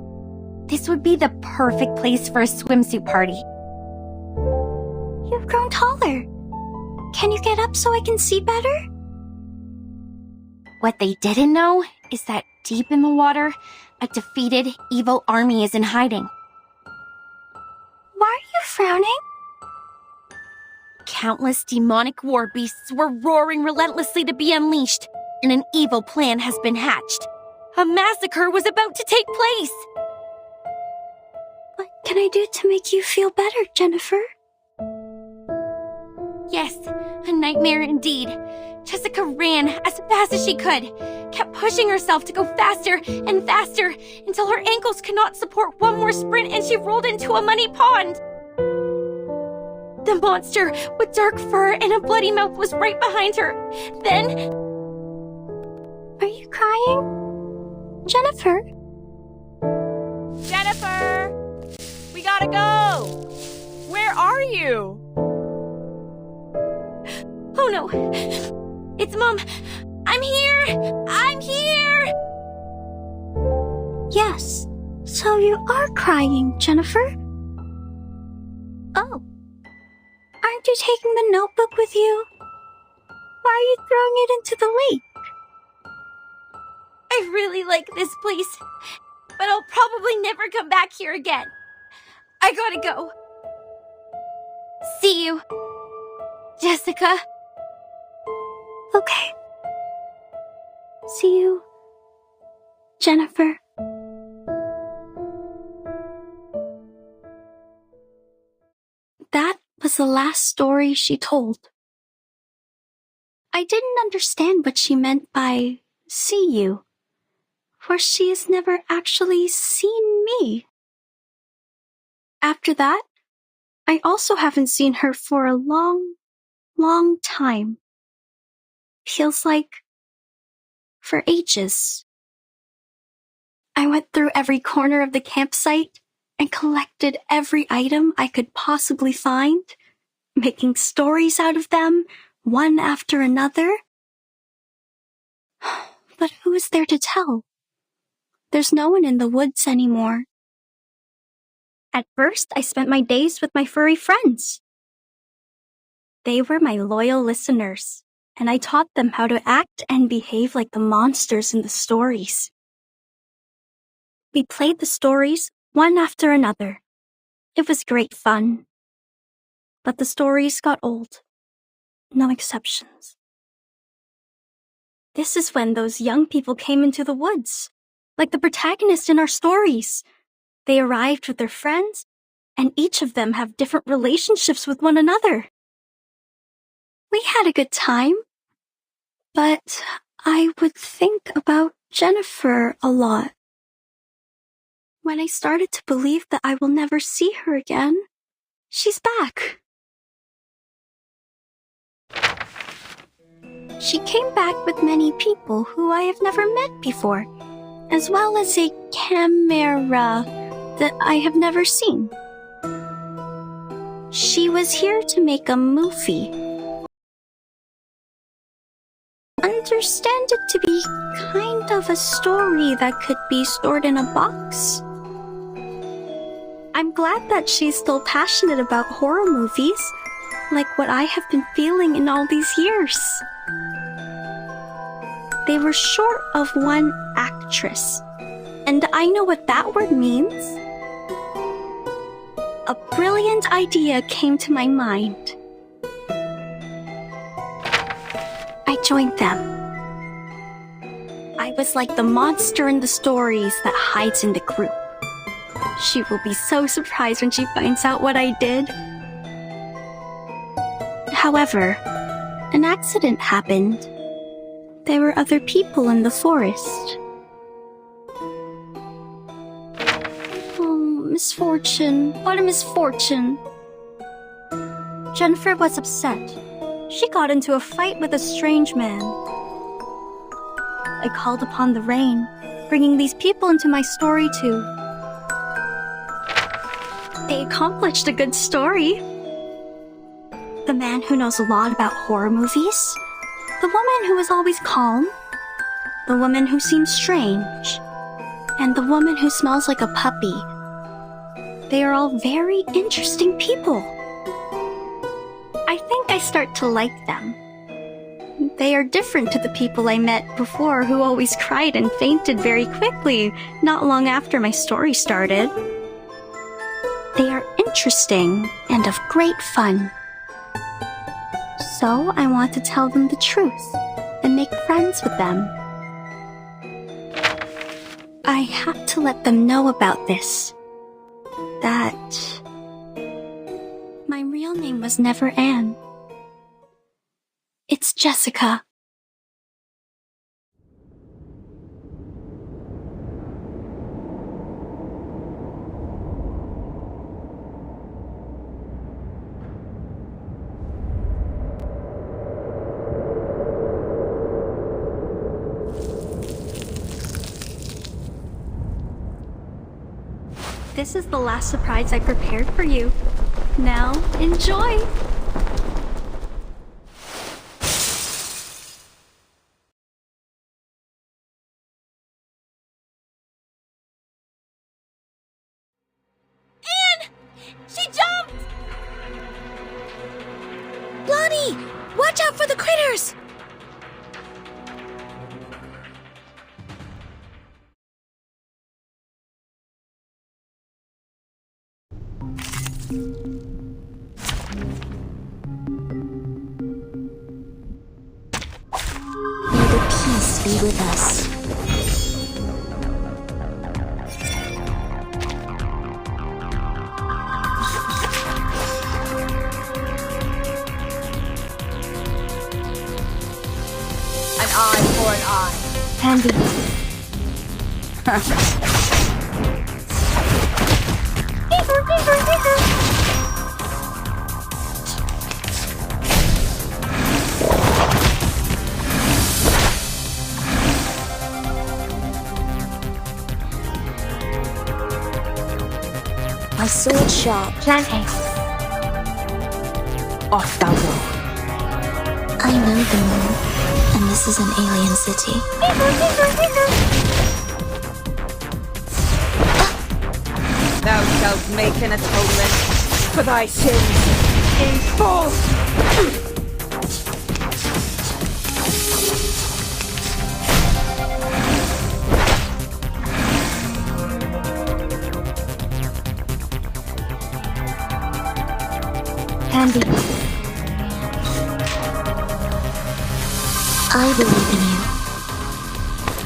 This would be the perfect place for a swimsuit party. You've grown taller. Can you get up so I can see better? What they didn't know is that deep in the water, a defeated, evil army is in hiding. Why are you frowning? Countless demonic war beasts were roaring relentlessly to be unleashed, and an evil plan has been hatched. A massacre was about to take place. What can I do to make you feel better, Jennifer? Yes, a nightmare indeed. Jessica ran as fast as she could, kept pushing herself to go faster and faster until her ankles could not support one more sprint and she rolled into a muddy pond. The monster with dark fur and a bloody mouth was right behind her. Then... Are you crying? Jennifer? Jennifer! We gotta go! Where are you? Oh no! It's Mom! I'm here! I'm here! Yes, so you are crying, Jennifer. Oh. Aren't you taking the notebook with you? Why are you throwing it into the lake? I really like this place, but I'll probably never come back here again. I gotta go. See you, Jessica. Okay. See you, Jennifer. That was the last story she told. I didn't understand what she meant by see you, for she has never actually seen me. After that, I also haven't seen her for a long, long time. Feels like for ages. I went through every corner of the campsite and collected every item I could possibly find, making stories out of them, one after another. But who is there to tell? There's no one in the woods anymore. At first, I spent my days with my furry friends. They were my loyal listeners, and I taught them how to act and behave like the monsters in the stories. We played the stories one after another. It was great fun. But the stories got old. No exceptions. This is when those young people came into the woods, like the protagonist in our stories. They arrived with their friends, and each of them have different relationships with one another. We had a good time, but I would think about Jennifer a lot. When I started to believe that I will never see her again, she's back. She came back with many people who I have never met before, as well as a camera that I have never seen. She was here to make a movie. Understand it to be kind of a story that could be stored in a box. I'm glad that she's still passionate about horror movies, like what I have been feeling in all these years. They were short of one actress, and I know what that word means. A brilliant idea came to my mind. I joined them. I was like the monster in the stories that hides in the group. She will be so surprised when she finds out what I did. However, an accident happened. There were other people in the forest. Oh, misfortune. What a misfortune. Jennifer was upset. She got into a fight with a strange man. I called upon the rain, bringing these people into my story too. They accomplished a good story. The man who knows a lot about horror movies, the woman who is always calm, the woman who seems strange, and the woman who smells like a puppy. They are all very interesting people. I think I start to like them. They are different to the people I met before who always cried and fainted very quickly, not long after my story started. They are interesting and of great fun. So I want to tell them the truth and make friends with them. I have to let them know about this. That my real name was never Anne. It's Jessica. This is the last surprise I prepared for you. Now, enjoy! She jumped! Lonnie, watch out for the critters! May the peace be with us. Can be. My sword sharp. Plan A. Off thou go. I know the moon, and this is an alien city. Thou shalt make an atonement for thy sins in full. Can be. I believe in you.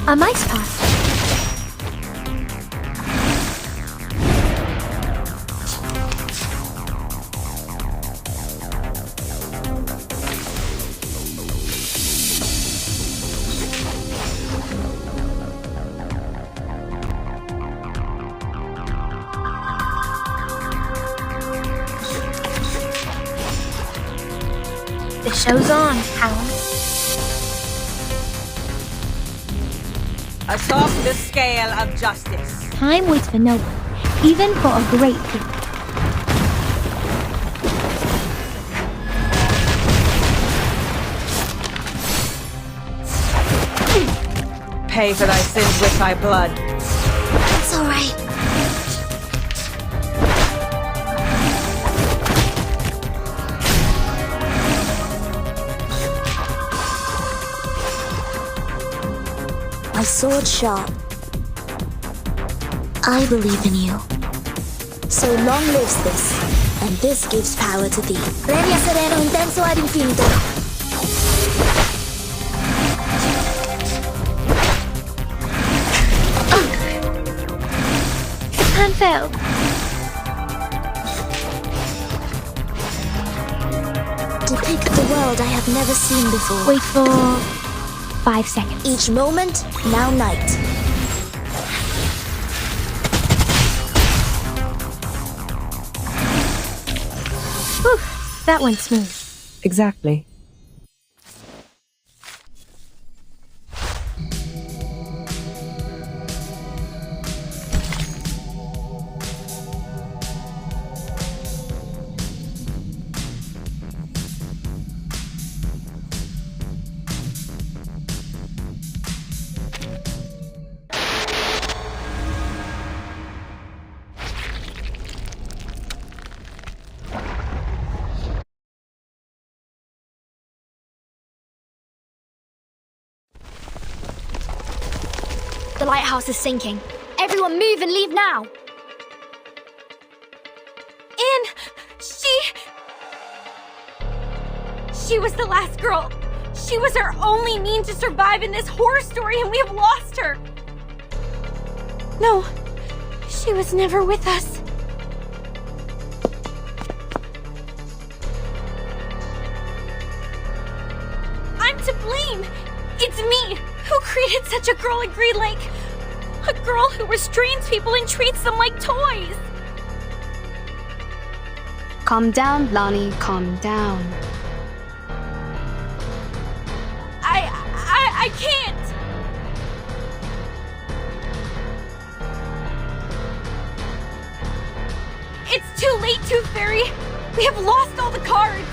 A mice pass. The show's on, hound. Atop the scale of justice. Time waits for no one, even for a great people. Pay for thy sins with thy blood. It's alright. My sword sharp. I believe in you. So long lives this, and this gives power to thee. Premio sereno intenso ad infinito. The plan failed. Depict the world I have never seen before. Wait for 5 seconds. Each moment, now night. Whew, that went smooth. Exactly. The lighthouse is sinking. Everyone move and leave now. Anne, she was the last girl. She was our only means to survive in this horror story, and we have lost her. No, she was never with us. I'm to blame. It's me who created such a girl in Green Lake. A girl who restrains people and treats them like toys. Calm down, Lonnie, calm down. I can't. It's too late, Tooth Fairy. We have lost all the cards.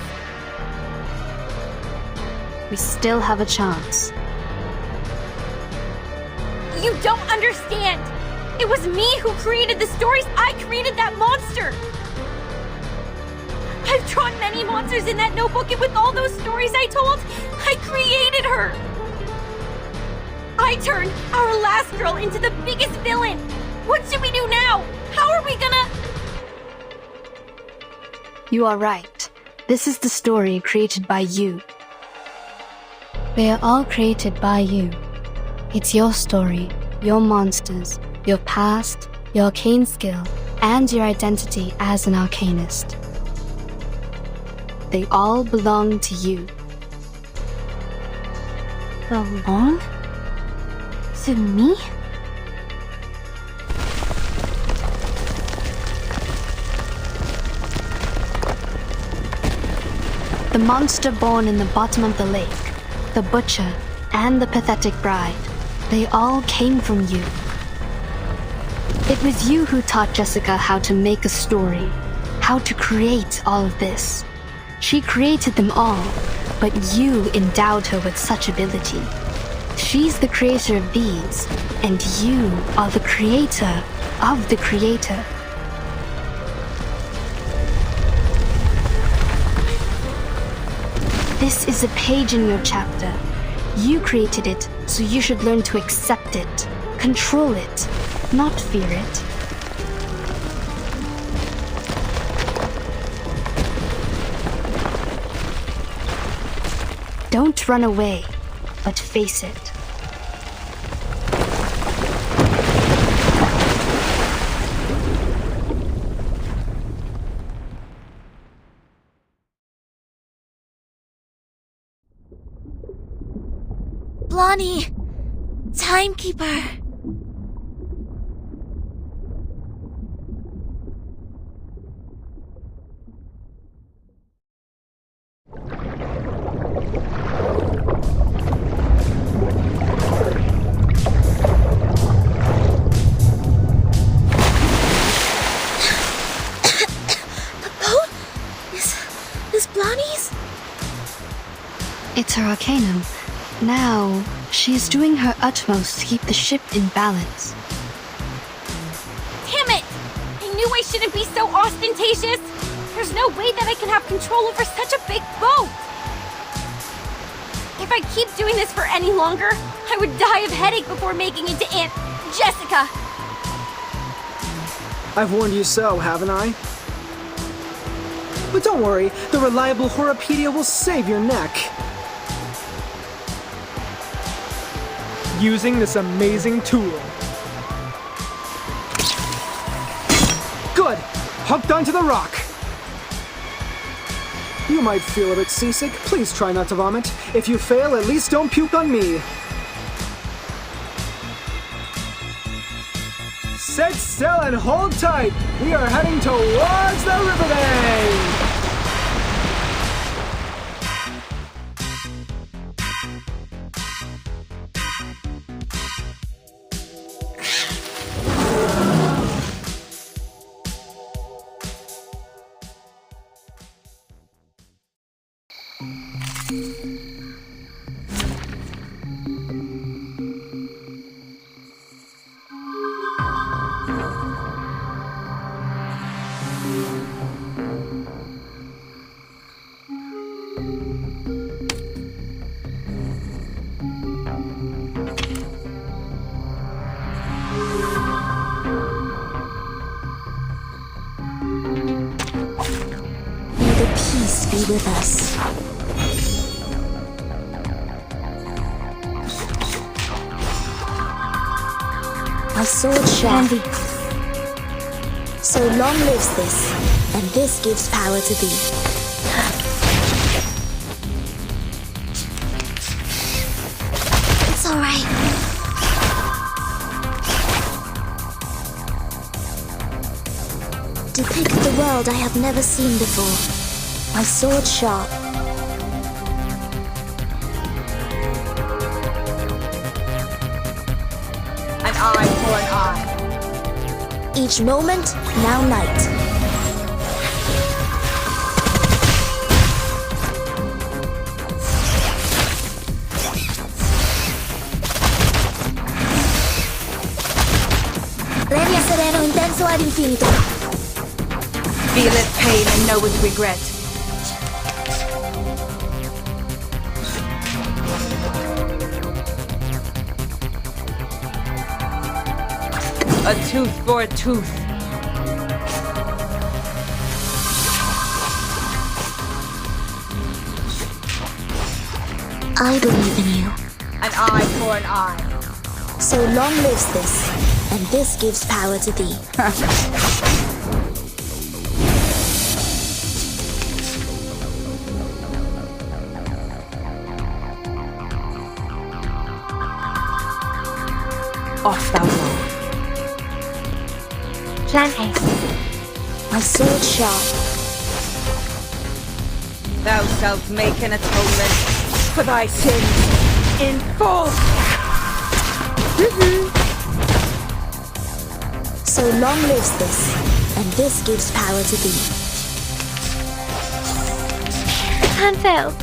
We still have a chance. You don't understand. It was me who created the stories. I created that monster. I've drawn many monsters in that notebook, and with all those stories I told, I created her. I turned our last girl into the biggest villain. What should we do now? How are we gonna... You are right. This is the story created by you. They are all created by you. It's your story, your monsters, your past, your arcane skill, and your identity as an arcanist. They all belong to you. Belong? To me? The monster born in the bottom of the lake, the butcher, and the pathetic bride, they all came from you. It was you who taught Jessica how to make a story, how to create all of this. She created them all, but you endowed her with such ability. She's the creator of these, and you are the creator of the creator. This is a page in your chapter. You created it, so you should learn to accept it, control it, not fear it. Don't run away, but face it. Blondie! Timekeeper! The boat? Is Blondie's? It's her arcanum. Now, she's doing her utmost to keep the ship in balance. Damn it! I knew I shouldn't be so ostentatious! There's no way that I can have control over such a big boat! If I keep doing this for any longer, I would die of headache before making it to Aunt Jessica! I've warned you so, haven't I? But don't worry, the reliable Horopedia will save your neck. Using this amazing tool. Good! Hooked onto the rock! You might feel a bit seasick. Please try not to vomit. If you fail, at least don't puke on me. Set sail and hold tight! We are heading towards the riverbank! Peace be with us. My sword sharp. So long lives this, and this gives power to thee. It's all right. Depict the world I have never seen before. My sword sharp. An eye for an eye. Each moment, now night. Revia sereno intenso ad infinito. Feel its pain and know its regret. A tooth for a tooth. I believe in you. An eye for an eye. So long lives this, and this gives power to thee. off thou low. Plan A. My sword sharp. Thou shalt make an atonement for thy sins in full. So long lives this, and this gives power to thee. Plan failed.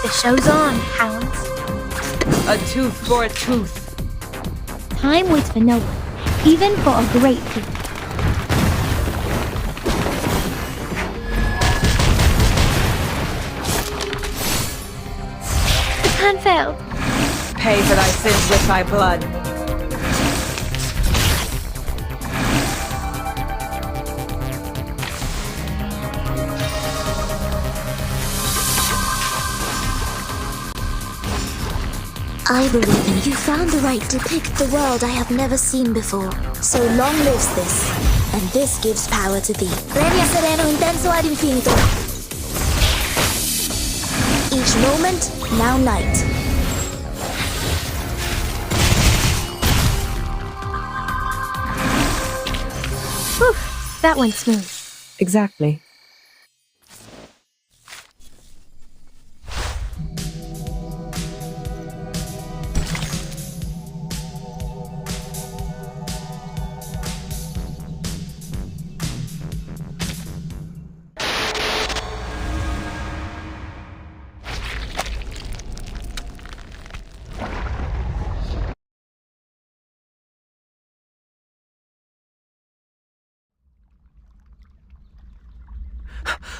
The show's on, hounds. A tooth for a tooth. Time waits for no one, even for a great tooth. The plan failed. Pay for thy sins with thy blood. I believe in you found the right to pick the world I have never seen before. So long lives this, and this gives power to thee. Premia sereno intenso ad infinito. Each moment, now night. Whew, that went smooth. Exactly.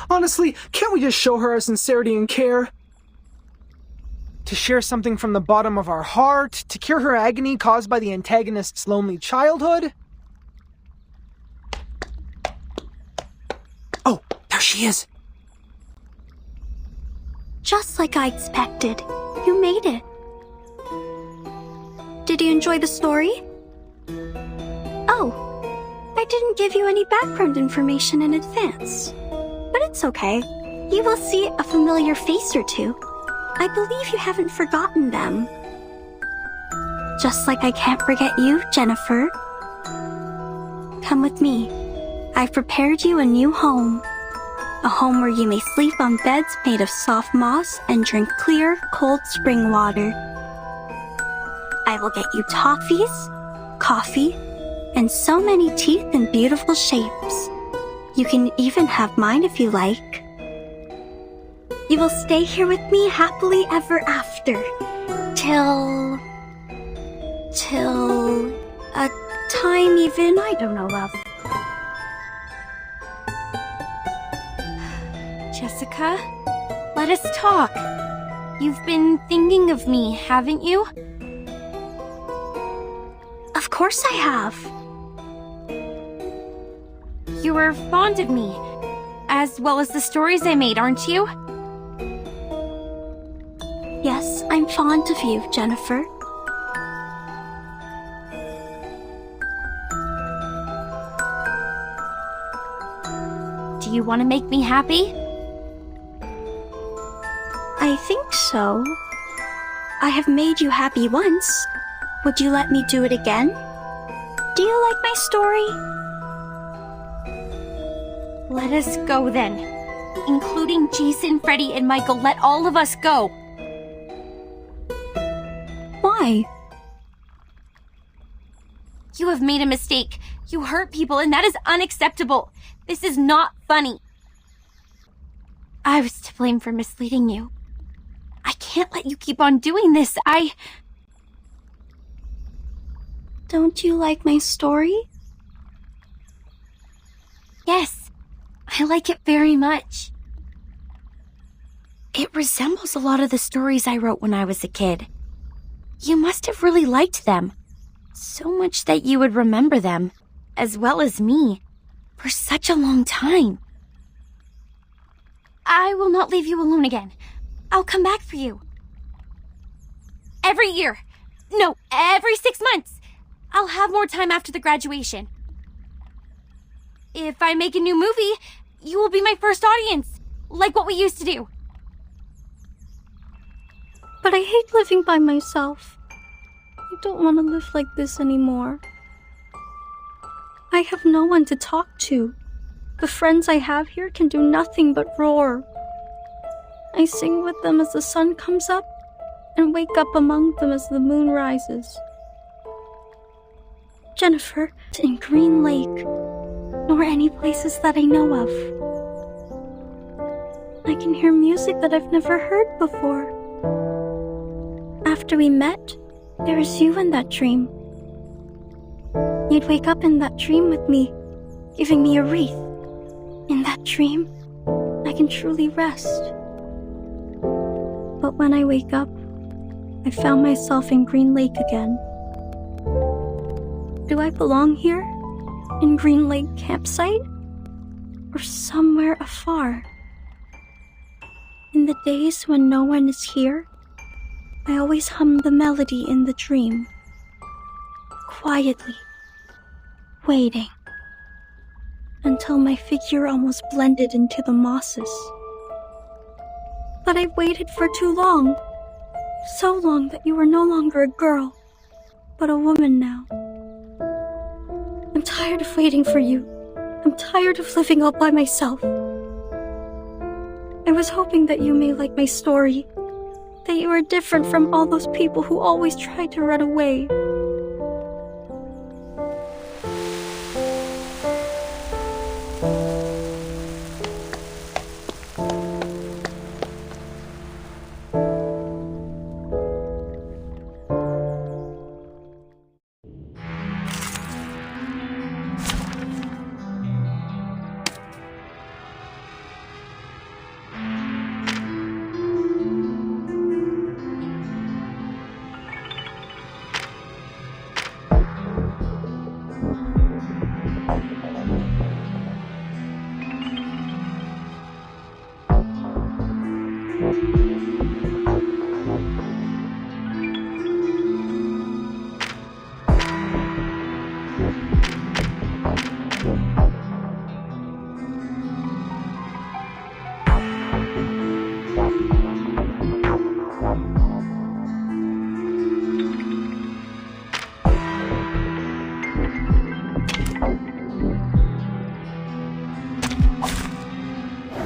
Honestly, can't we just show her our sincerity and care? To share something from the bottom of our heart, to cure her agony caused by the antagonist's lonely childhood? Oh, there she is. Just like I expected. You made it. Did you enjoy the story? Oh, I didn't give you any background information in advance. But it's okay. You will see a familiar face or two. I believe you haven't forgotten them. Just like I can't forget you, Jennifer. Come with me. I've prepared you a new home. A home where you may sleep on beds made of soft moss and drink clear, cold spring water. I will get you toffees, coffee, and so many teeth in beautiful shapes. You can even have mine if you like. You will stay here with me happily ever after. Till a time even I don't know of. Jessica, let us talk. You've been thinking of me, haven't you? Of course I have. You were fond of me, as well as the stories I made, aren't you? Yes, I'm fond of you, Jennifer. Do you want to make me happy? I think so. I have made you happy once. Would you let me do it again? Do you like my story? Let us go then. Including Jason, Freddy, and Michael, let all of us go. Why? You have made a mistake. You hurt people, and that is unacceptable. This is not funny. I was to blame for misleading you. I can't let you keep on doing this. Don't you like my story? Yes, I like it very much. It resembles a lot of the stories I wrote when I was a kid. You must have really liked them. So much that you would remember them, as well as me, for such a long time. I will not leave you alone again. I'll come back for you. Every year. No, every 6 months. I'll have more time after the graduation. If I make a new movie, you will be my first audience, like what we used to do. But I hate living by myself. I don't want to live like this anymore. I have no one to talk to. The friends I have here can do nothing but roar. I sing with them as the sun comes up and wake up among them as the moon rises. Jennifer, in Green Lake, nor any places that I know of. I can hear music that I've never heard before. After we met, there was you in that dream. You'd wake up in that dream with me, giving me a wreath. In that dream, I can truly rest. But when I wake up, I found myself in Green Lake again. Do I belong here? In Green Lake campsite? Or somewhere afar? In the days when no one is here, I always hum the melody in the dream. Quietly, waiting, until my figure almost blended into the mosses. But I've waited for too long. So long that you are no longer a girl, but a woman now. I'm tired of waiting for you. I'm tired of living all by myself. I was hoping that you may like my story, that you are different from all those people who always tried to run away.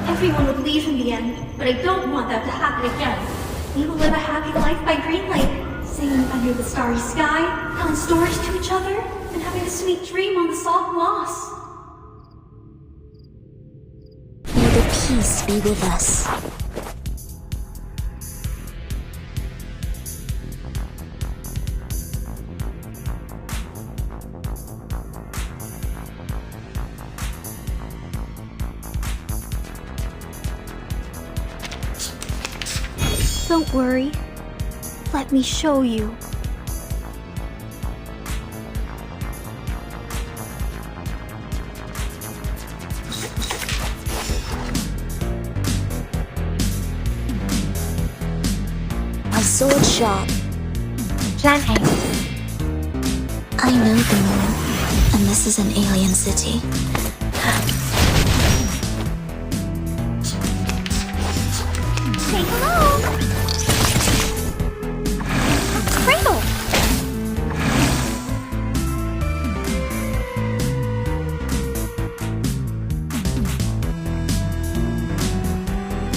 Everyone would leave in the end, but I don't want that to happen again. We will live a happy life by Green Lake, singing under the starry sky, telling stories to each other, and having a sweet dream on the soft moss. May the peace be with us. Don't worry. Let me show you. My sword sharp. Plan A. I know the moon, and this is an alien city. Say hello! Cradle!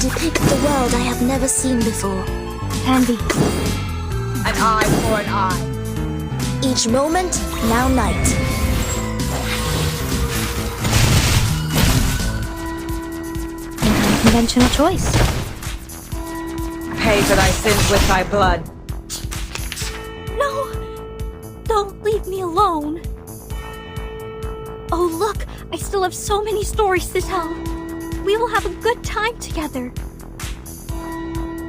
Depict the world I have never seen before. Handy. An eye for an eye. Each moment, now night. Unconventional choice. Pay for thy sins with thy blood. No! Don't leave me alone! Oh look, I still have so many stories to tell. We will have a good time together.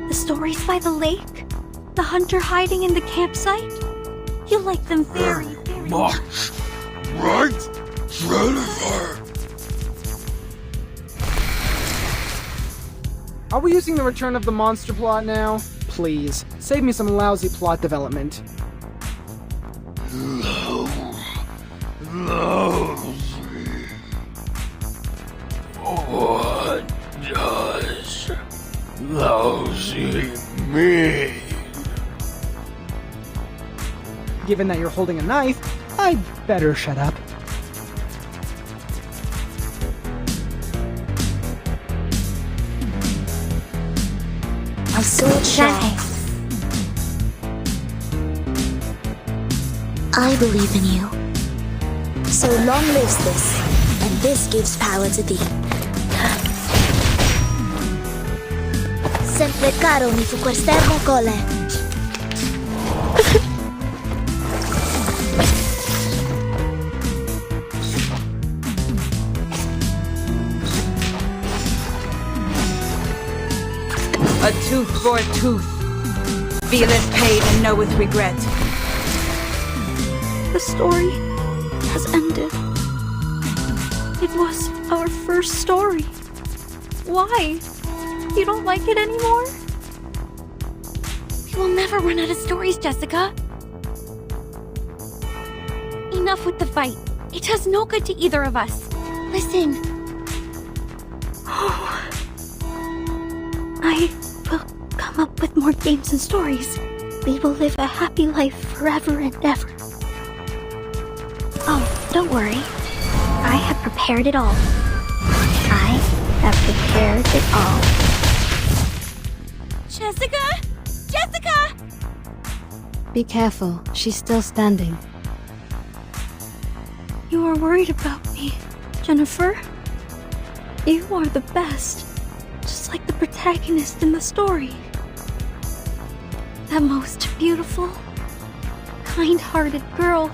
The stories by the lake, the hunter hiding in the campsite. You'll like them very, very much. Right, Jennifer? Are we using the Return of the Monster plot now? Please, save me some lousy plot development. Lousy. Me. Given that you're holding a knife, I'd better shut up. My sword sharp. I believe in you. So long lives this, and this gives power to thee. Sempre caro mi fu quest'ermo cole. A tooth for a tooth. Feeleth pain and knoweth regret. The story has ended. It was our first story. Why? You don't like it anymore? We will never run out of stories, Jessica. Enough with the fight. It does no good to either of us. Listen. Oh. I will come up with more games and stories. We will live a happy life forever and ever. Oh, don't worry. I have prepared it all. I have prepared it all. Jessica! Jessica! Be careful, she's still standing. You are worried about me, Jennifer. You are the best, just like the protagonist in the story. The most beautiful, kind-hearted girl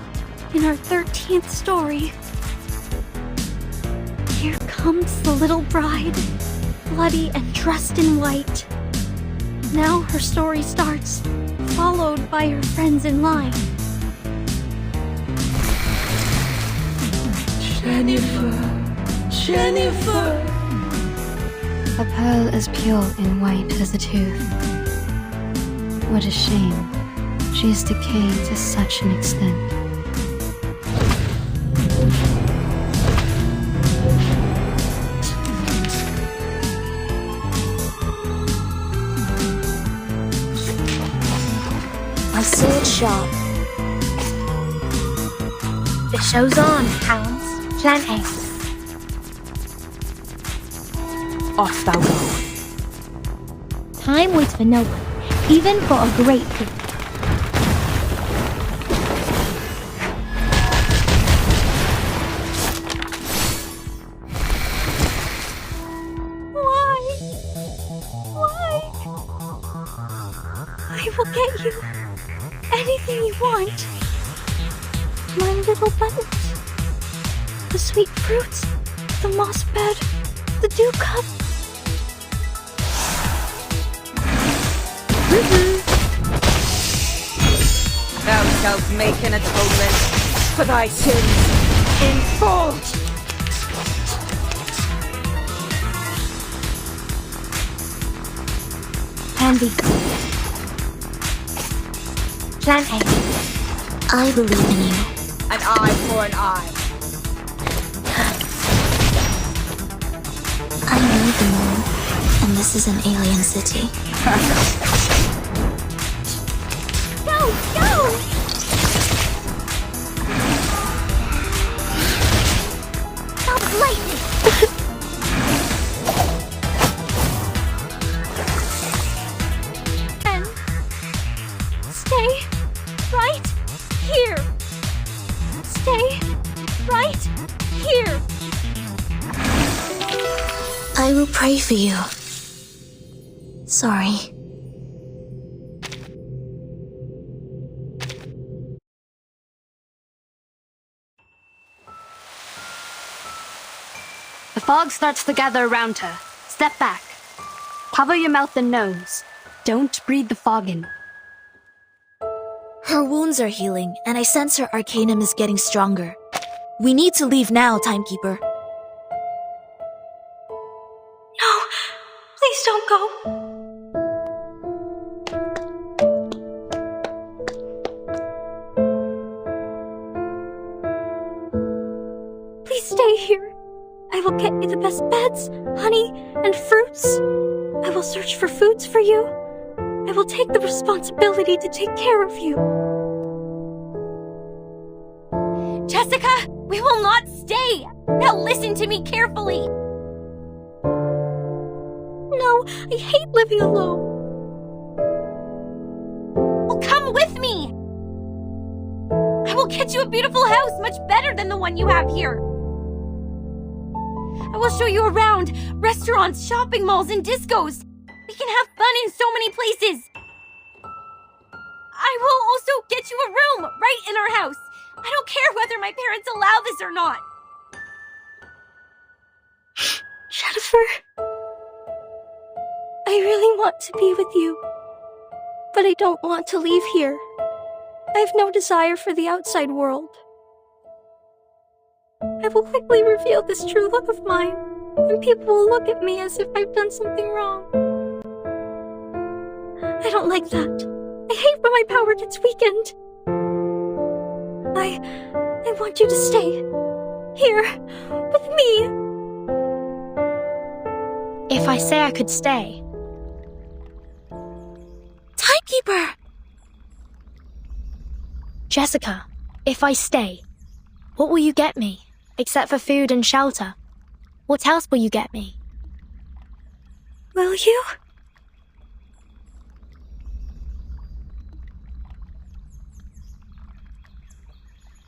in our 13th story. Here comes the little bride, bloody and dressed in white. Now her story starts, followed by her friends in line. Jennifer. A pearl as pure and white as a tooth. What a shame. She is decayed to such an extent. My sword sharp. The show's on, hounds. Plan A. Off thou go. Time waits for no one, even for a great thief. Why? I will get you anything you want. My little buttons, the sweet fruits, the moss bed, the dew cup. Thou shalt make an atonement for thy sins in full. Handy. Plan A. I believe in you. An eye for an eye. I know the moon, and this is an alien city. Go! Go! Stop lightning! And stay right here. Stay right here. I will pray for you. Sorry. The fog starts to gather around her. Step back. Cover your mouth and nose. Don't breathe the fog in. Her wounds are healing, and I sense her arcanum is getting stronger. We need to leave now, Timekeeper. No! Please don't go! Please stay here. I will get you the best beds, honey, and fruits. I will search for foods for you. I will take the responsibility to take care of you. Jessica, we will not stay! Now listen to me carefully! No, I hate living alone. Well, come with me! I will get you a beautiful house much better than the one you have here. I will show you around restaurants, shopping malls, and discos. We can have fun in so many places. I will also get you a room right in our house. I don't care whether my parents allow this or not. Jennifer, I really want to be with you, but I don't want to leave here. I have no desire for the outside world. I will quickly reveal this true love of mine, and people will look at me as if I've done something wrong. I don't like that. I hate when my power gets weakened. I want you to stay here with me. If I say I could stay, Timekeeper! Jessica, if I stay, what will you get me, except for food and shelter? What else will you get me? Will you?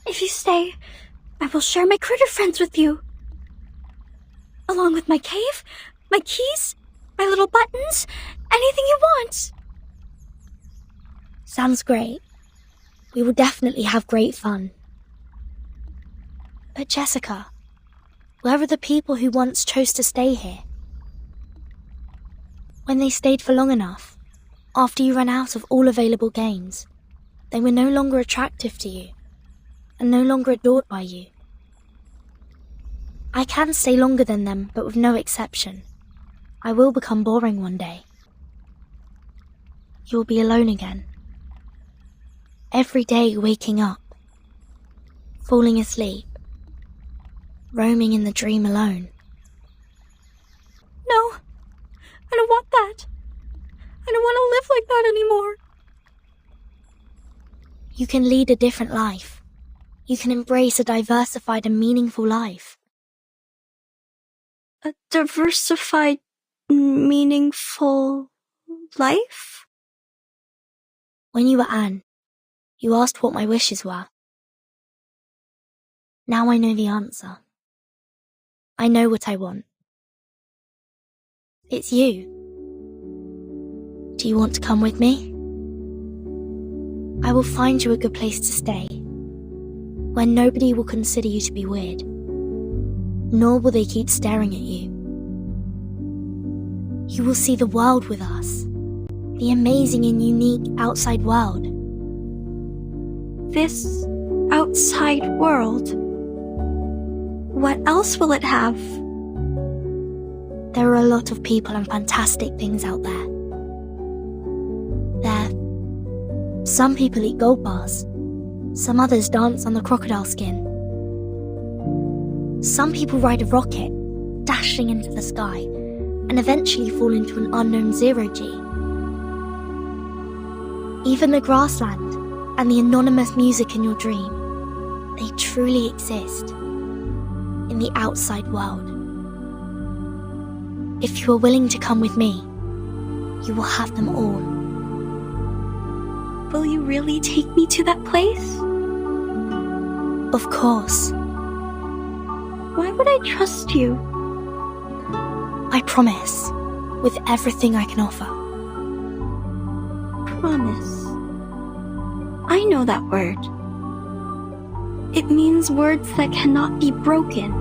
If you stay, I will share my critter friends with you. Along with my cave, my keys, my little buttons, anything you want. Sounds great. We will definitely have great fun. But Jessica, where are the people who once chose to stay here? When they stayed for long enough, after you ran out of all available games, they were no longer attractive to you, and no longer adored by you. I can stay longer than them, but with no exception. I will become boring one day. You'll be alone again. Every day waking up, falling asleep, roaming in the dream alone. No, I don't want that. I don't want to live like that anymore. You can lead a different life. You can embrace a diversified and meaningful life. A diversified, meaningful life? When you were Anne, you asked what my wishes were. Now I know the answer. I know what I want. It's you. Do you want to come with me? I will find you a good place to stay, where nobody will consider you to be weird, nor will they keep staring at you. You will see the world with us, the amazing and unique outside world. This outside world? What else will it have? There are a lot of people and fantastic things out there. Some people eat gold bars. Some others dance on the crocodile skin. Some people ride a rocket, dashing into the sky, and eventually fall into an unknown zero-G. Even the grassland and the anonymous music in your dream, they truly exist in the outside world. If you are willing to come with me, you will have them all. Will you really take me to that place? Of course. Why would I trust you? I promise, with everything I can offer. Promise. I know that word. It means words that cannot be broken.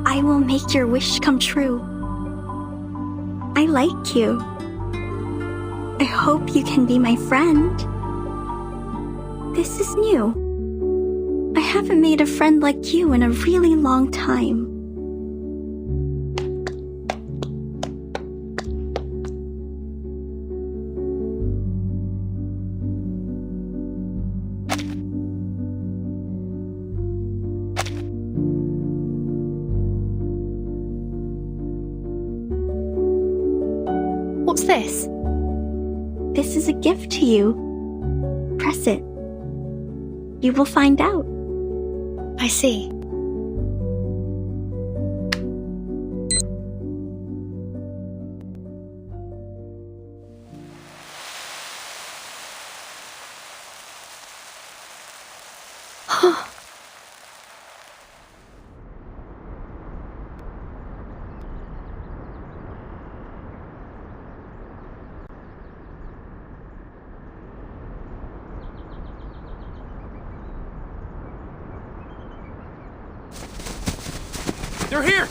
I will make your wish come true. I like you. I hope you can be my friend. This is new. I haven't made a friend like you in a really long time. What's this? This is a gift to you. Press it. You will find out. I see. They're here!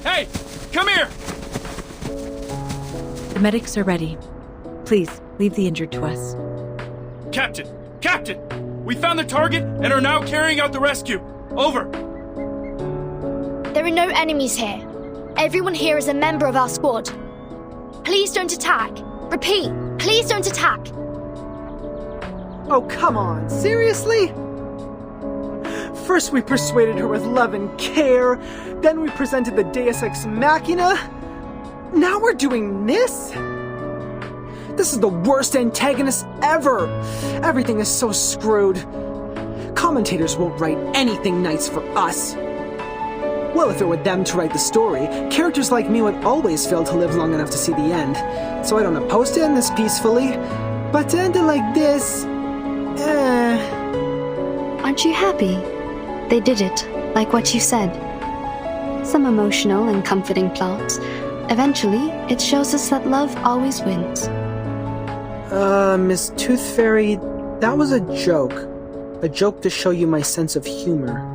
Hey, come here! The medics are ready. Please, leave the injured to us. Captain! Captain! We found the target and are now carrying out the rescue. Over. There are no enemies here. Everyone here is a member of our squad. Please don't attack. Repeat, please don't attack. Oh, come on. Seriously? First we persuaded her with love and care, then we presented the Deus Ex Machina. Now we're doing this? This is the worst antagonist ever. Everything is so screwed. Commentators won't write anything nice for us. Well, if it were them to write the story, characters like me would always fail to live long enough to see the end. So I don't oppose to end this peacefully. But to end it like this... Aren't you happy? They did it, like what you said. Some emotional and comforting plots. Eventually, it shows us that love always wins. Miss Tooth Fairy, that was a joke. A joke to show you my sense of humor.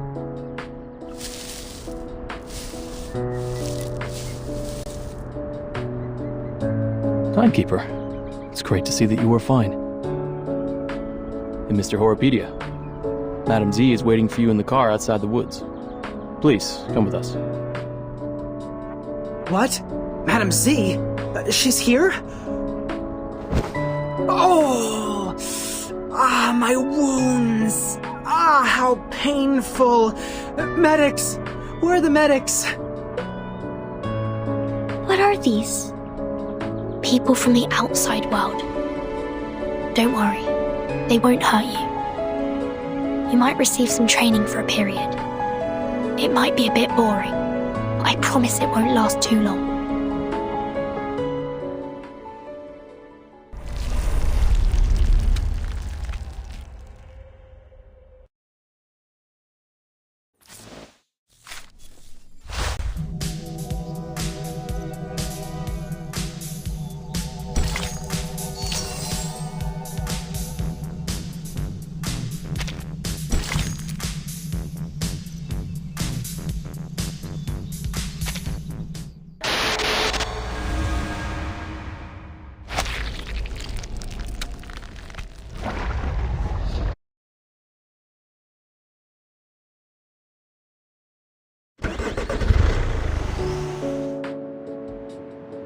Timekeeper, it's great to see that you were fine. And Mr. Horopedia, Madam Z is waiting for you in the car outside the woods. Please, come with us. What? Madam Z? She's here? Oh! Ah, my wounds! Ah, how painful! Medics! Where are the medics? What are these? People from the outside world. Don't worry, they won't hurt you. You might receive some training for a period. It might be a bit boring, but I promise it won't last too long.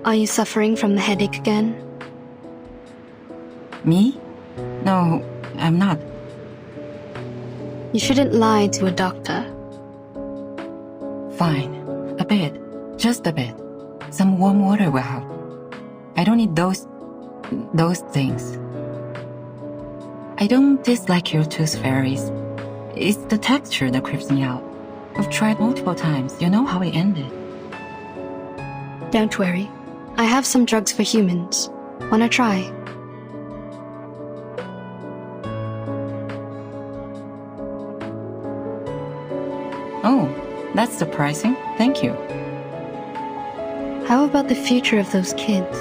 Are you suffering from the headache again? Me? No, I'm not. You shouldn't lie to a doctor. Fine. A bit. Just a bit. Some warm water will help. I don't need those things. I don't dislike your tooth fairies. It's the texture that creeps me out. I've tried multiple times. You know how it ended. Don't worry. I have some drugs for humans. Wanna try? Oh, that's surprising. Thank you. How about the future of those kids?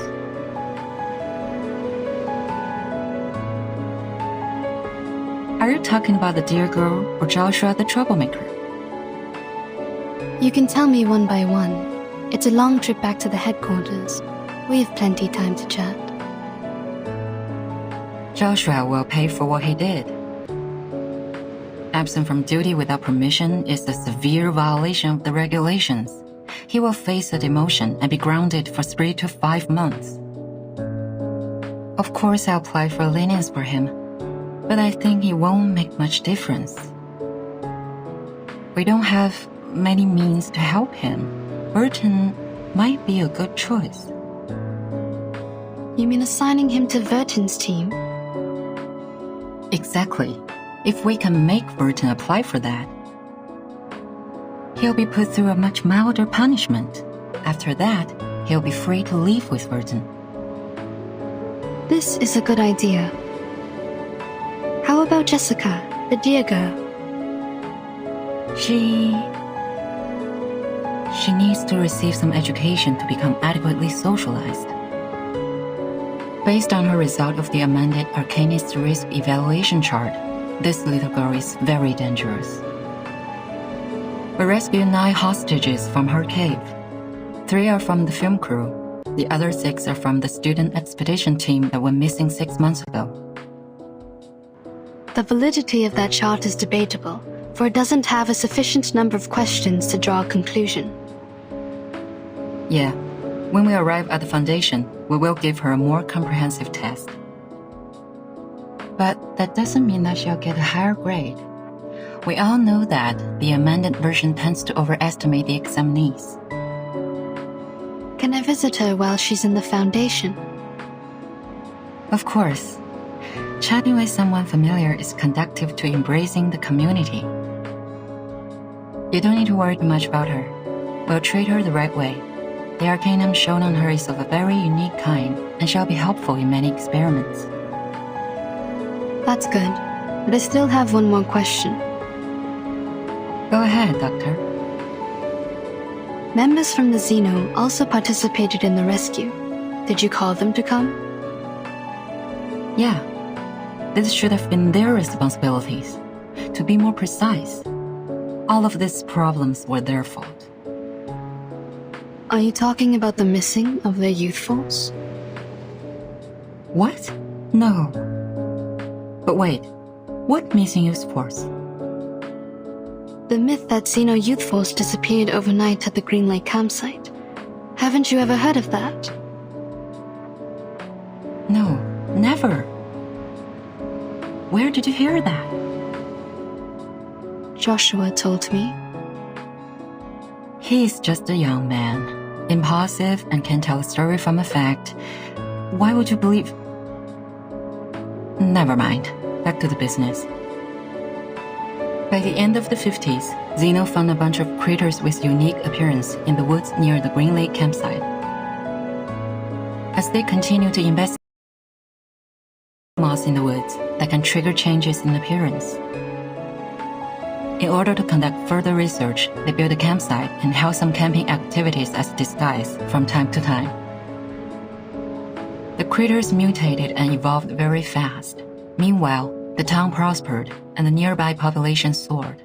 Are you talking about the dear girl or Joshua the troublemaker? You can tell me one by one. It's a long trip back to the headquarters. We have plenty time to chat. Joshua will pay for what he did. Absent from duty without permission is a severe violation of the regulations. He will face a demotion and be grounded for 3 to 5 months. Of course, I'll apply for lenience for him, but I think it won't make much difference. We don't have many means to help him. Burton might be a good choice. You mean assigning him to Vertin's team? Exactly. If we can make Vertin apply for that, he'll be put through a much milder punishment. After that, he'll be free to leave with Vertin. This is a good idea. How about Jessica, the dear girl? She needs to receive some education to become adequately socialized. Based on her result of the amended Arcanist risk evaluation chart, this little girl is very dangerous. We rescued 9 hostages from her cave. 3 are from the film crew. The other 6 are from the student expedition team that went missing 6 months ago. The validity of that chart is debatable, for it doesn't have a sufficient number of questions to draw a conclusion. Yeah, when we arrive at the Foundation, we will give her a more comprehensive test. But that doesn't mean that she'll get a higher grade. We all know that the amended version tends to overestimate the examinees. Can I visit her while she's in the Foundation? Of course. Chatting with someone familiar is conducive to embracing the community. You don't need to worry too much about her. We'll treat her the right way. The arcanum shown on her is of a very unique kind and shall be helpful in many experiments. That's good, but I still have one more question. Go ahead, Doctor. Members from the Xeno also participated in the rescue. Did you call them to come? Yeah. This should have been their responsibilities. To be more precise, all of these problems were their fault. Are you talking about the missing of their youth force? What? No. But wait, what missing youth force? The myth that Xeno Youth Force disappeared overnight at the Green Lake campsite. Haven't you ever heard of that? No, never. Where did you hear that? Joshua told me. He's just a young man, impulsive and can tell a story from a fact. Why would you believe? Never mind. Back to the business. By the end of the 50s, Xeno found a bunch of critters with unique appearance in the woods near the Green Lake campsite. As they continue to investigate moss in the woods that can trigger changes in appearance. In order to conduct further research, they built a campsite and held some camping activities as disguise from time to time. The critters mutated and evolved very fast. Meanwhile, the town prospered and the nearby population soared.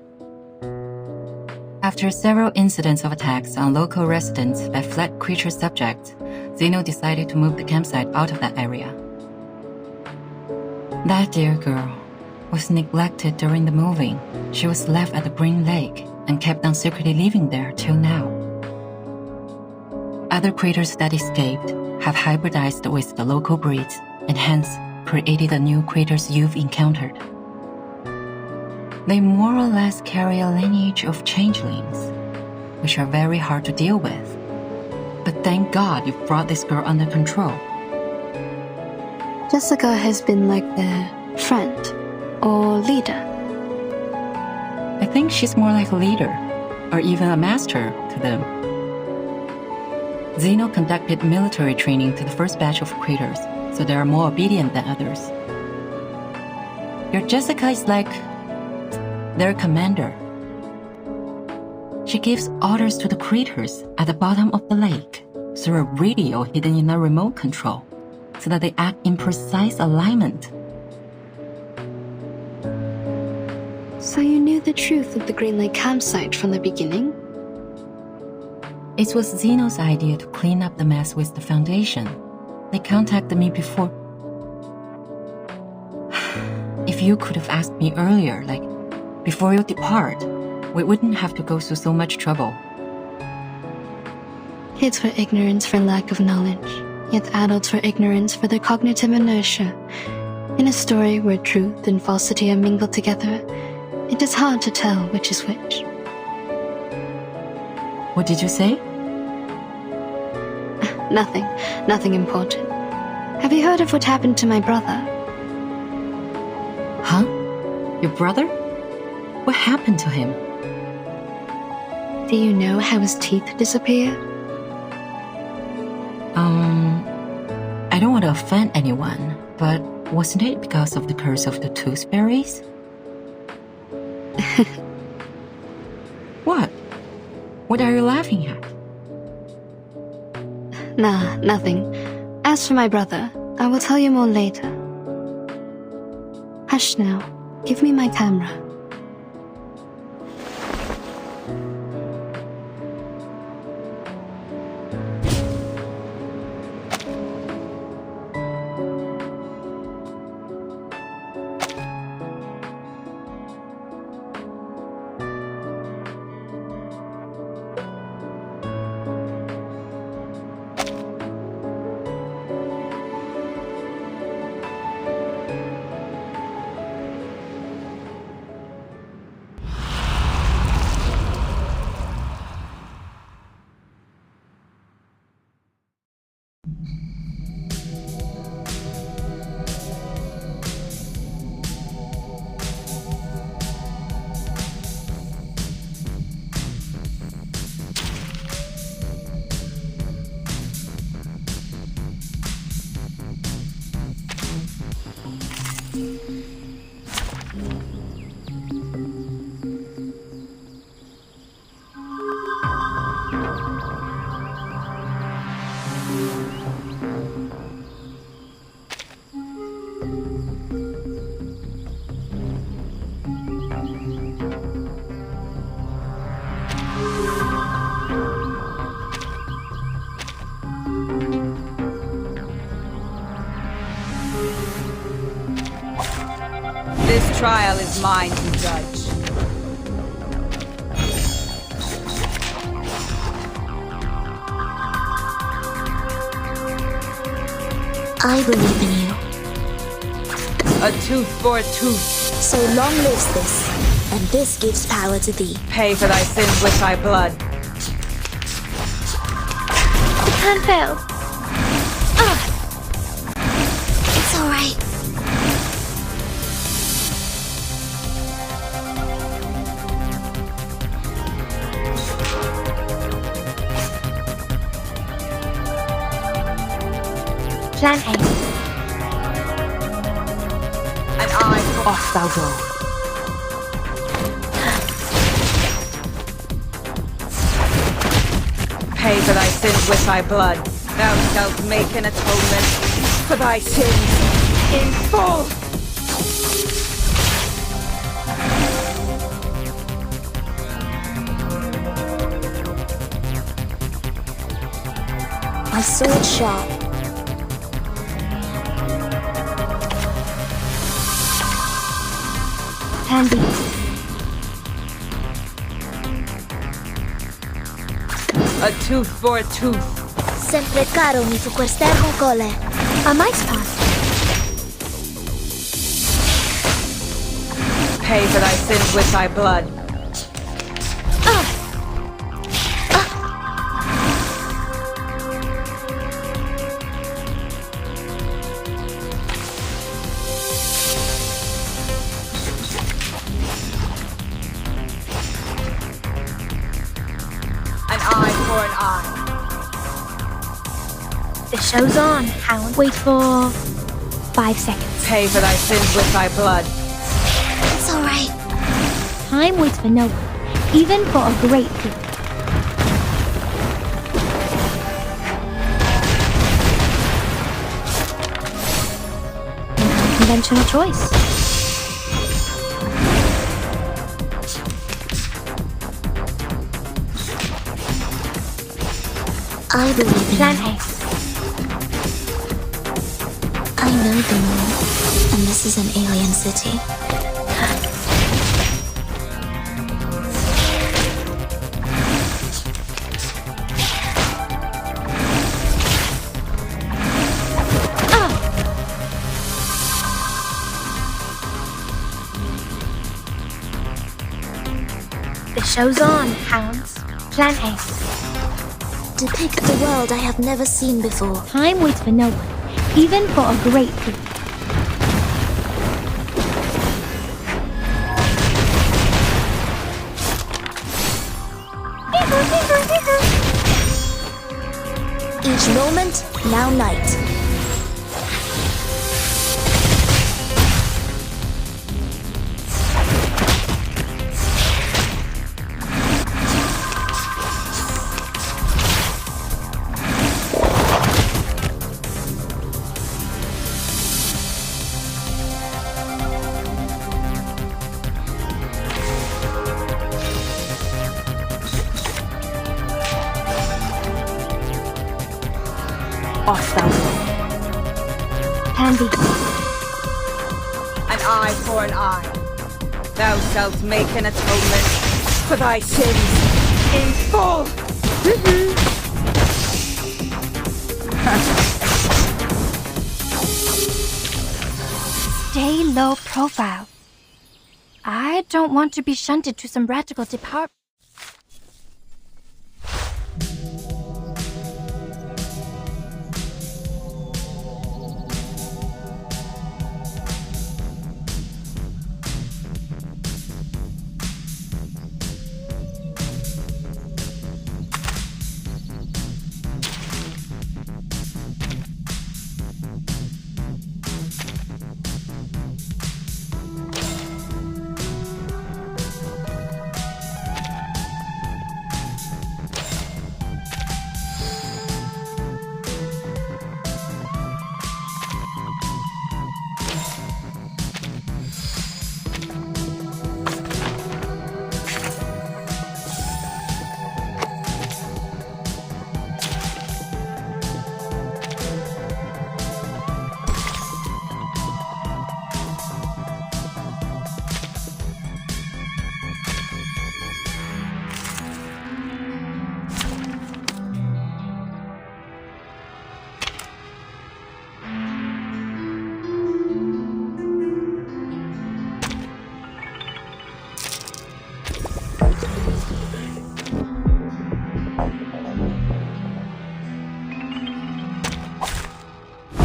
After several incidents of attacks on local residents by fled creature subjects, Xeno decided to move the campsite out of that area. That dear girl was neglected during the moving. She was left at the Green Lake and kept on secretly living there till now. Other critters that escaped have hybridized with the local breeds and hence created the new critters you've encountered. They more or less carry a lineage of changelings, which are very hard to deal with. But thank God you've brought this girl under control. Jessica has been like their friend or leader. I think she's more like a leader, or even a master to them. Xeno conducted military training to the first batch of critters, so they are more obedient than others. Your Jessica is like their commander. She gives orders to the critters at the bottom of the lake through a radio hidden in a remote control, so that they act in precise alignment. So you knew the truth of the Green Lake campsite from the beginning? It was Xeno's idea to clean up the mess with the Foundation. They contacted me before. If you could have asked me earlier, like, before you depart, we wouldn't have to go through so much trouble. Kids were ignorance for lack of knowledge, yet adults were ignorance for their cognitive inertia. In a story where truth and falsity are mingled together, it is hard to tell which is which. What did you say? Nothing important. Have you heard of what happened to my brother? Huh? Your brother? What happened to him? Do you know how his teeth disappeared? I don't want to offend anyone, but wasn't it because of the curse of the tooth fairies? What? What are you laughing at? Nah, nothing. As for my brother, I will tell you more later. Hush now. Give me my camera. This trial is mine to judge. I believe in you. A tooth for a tooth. So long lives this, and this gives power to thee. Pay for thy sins with thy blood. The plan failed. It's alright. Plan A. And I off thou go. Pay for thy sins with thy blood. Thou shalt make an atonement for thy sins in full. My sword sharp. Plan B. A tooth for a tooth. Sempre caro mi fu quest'ermo cole. A mice pass. Pay for thy sins with thy blood. An eye for an eye. The show's on, Hound. Wait for 5 seconds. Pay for thy sins with thy blood. It's alright. Time waits for no one, even for a great thief. An unconventional choice. I believe in Plan you. A. I know the moon, and this is an alien city. The show's on, Hounds. Plan A. Depict the world I have never seen before. Time waits for no one, even for a great thief. Each moment, now night. Handy. An eye for an eye. Thou shalt make an atonement for thy sins in full. Stay low profile. I don't want to be shunted to some radical department.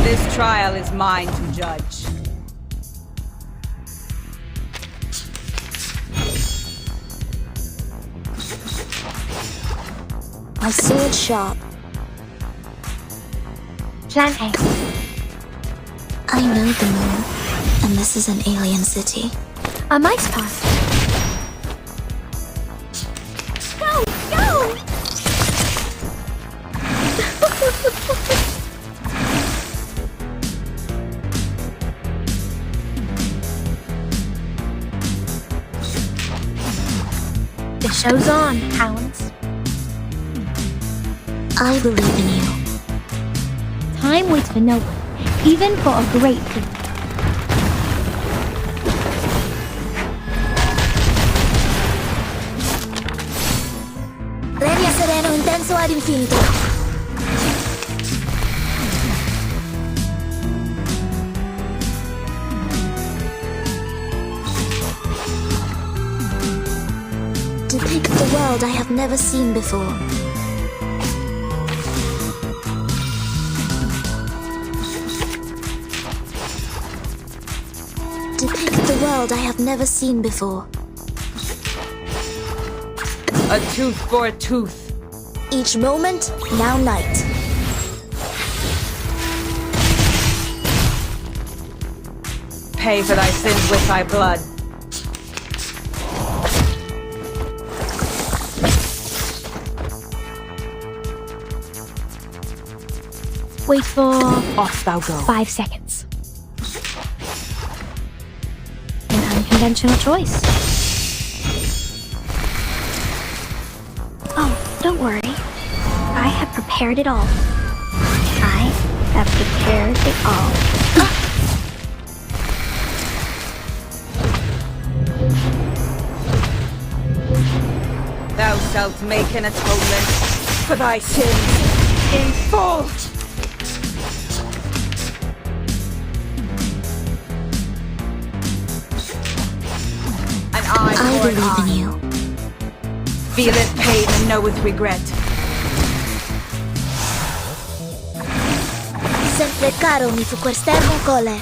This trial is mine to judge. My sword sharp. Plan A. I know the moon, and this is an alien city. A mice pass. Go! Go! The show's on, hounds. I believe in you. Time waits for no one, even for a great thief. Premia sereno intenso ad infinito. Depict the world I have never seen before. Depict the world I have never seen before. A tooth for a tooth. Each moment, now night. Pay for thy sins with thy blood. Wait for Off thou go. 5 seconds. An unconventional choice. Oh, don't worry. I have prepared it all. I have prepared it all. Thou shalt make an atonement for thy sins in full. An eye I for an believe in eye. you. Feeleth pain and knoweth regret. Sent Precaromi fu quest'ermo cole.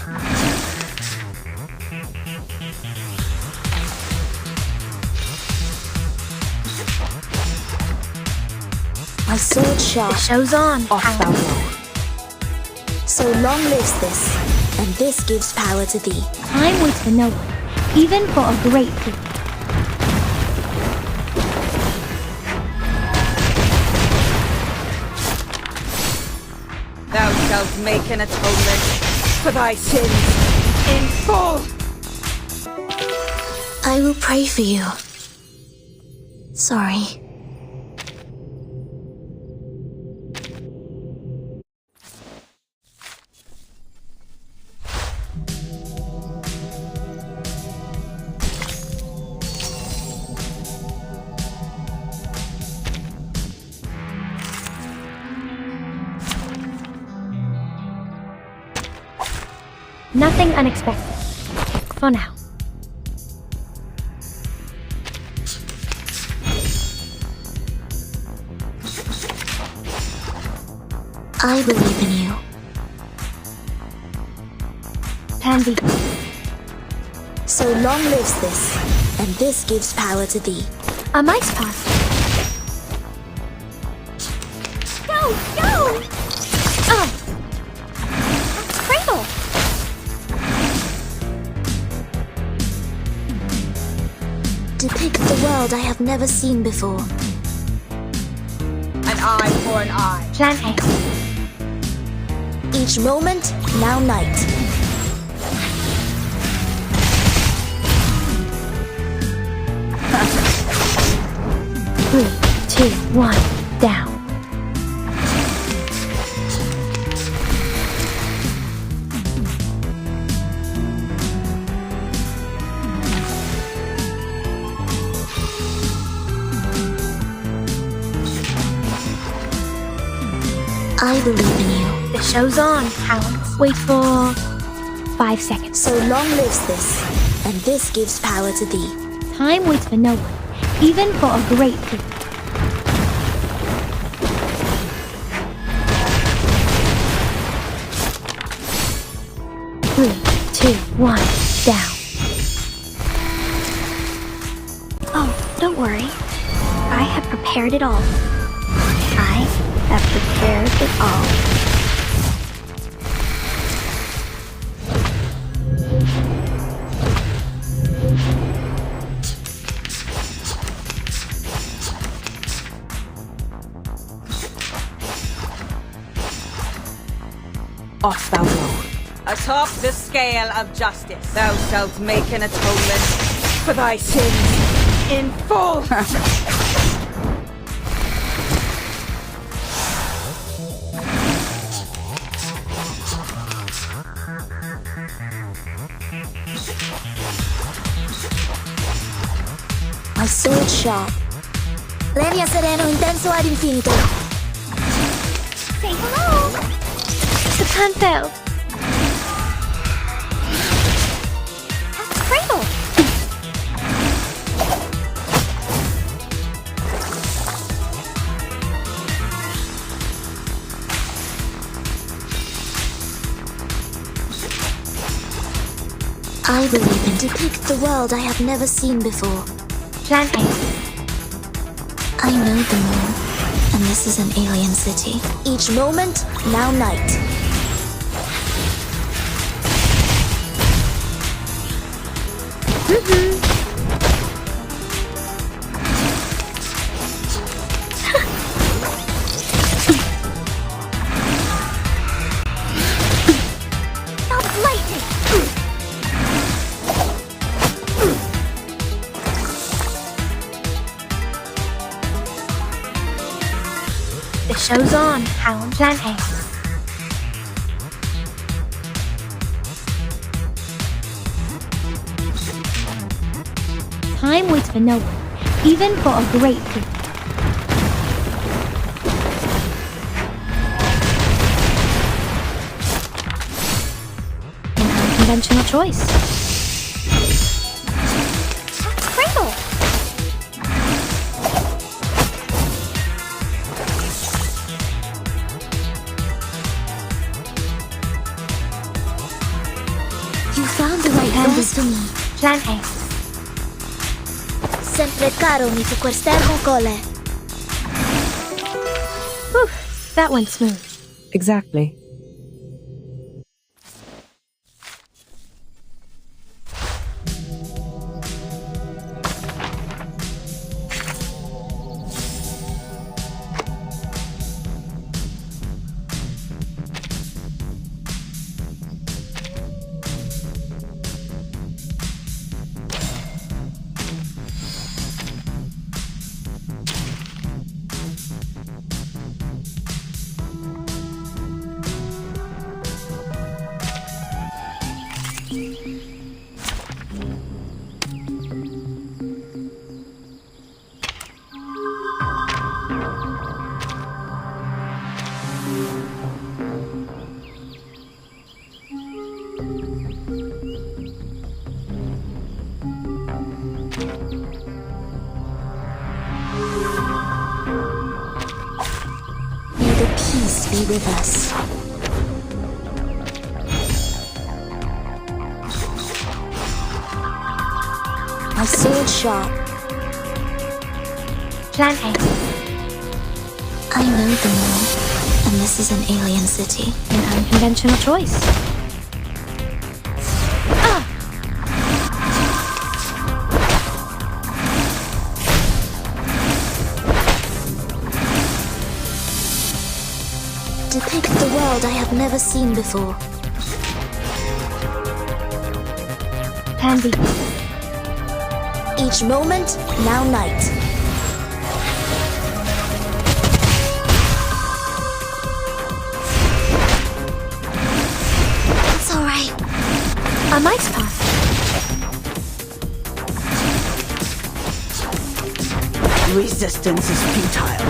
My sword sharp. The show's on. Off thou go. So long lives this, and this gives power to thee. Time waits for no one, even for a great people. Thou shalt make an atonement for thy sins in full. I will pray for you. Sorry. Nothing unexpected. For now. I believe in you. Plan B. So long lives this, and this gives power to thee. A mice pass. No! No! Oh! Cradle! Depict the world I have never seen before. An eye for an eye. Plan A. Each moment, now night. Three, two, one, down. I believe in you. The show's on, hounds. Wait for 5 seconds. So long lives this, and this gives power to thee. Time waits for no one, even for a great people. Three, two, one, down. Oh, don't worry. I have prepared it all. I have prepared it all. Off thou go. Atop the scale of justice, thou shalt make an atonement for thy sins in full. My sword sharp. Legna sereno intenso ad infinito. Say hello! The plan failed. That's Cradle! I believe in depict the world I have never seen before. Plan A. I know the moon, and this is an alien city. Each moment, now night. The show's on, hound. Plan A. Time waits for no one, even for a great people. An unconventional choice. Cradle! Toss to me. Plan A. Sempre caro mi tu quest'ergo cole. Whew, that went smooth. Exactly. May the peace be with us. My sword sharp. Plan A. I know the moon, and this is an alien city. An unconventional choice. Depict the world I have never seen before. Plan B. Each moment, now night. It's alright. A might's path. Resistance is futile.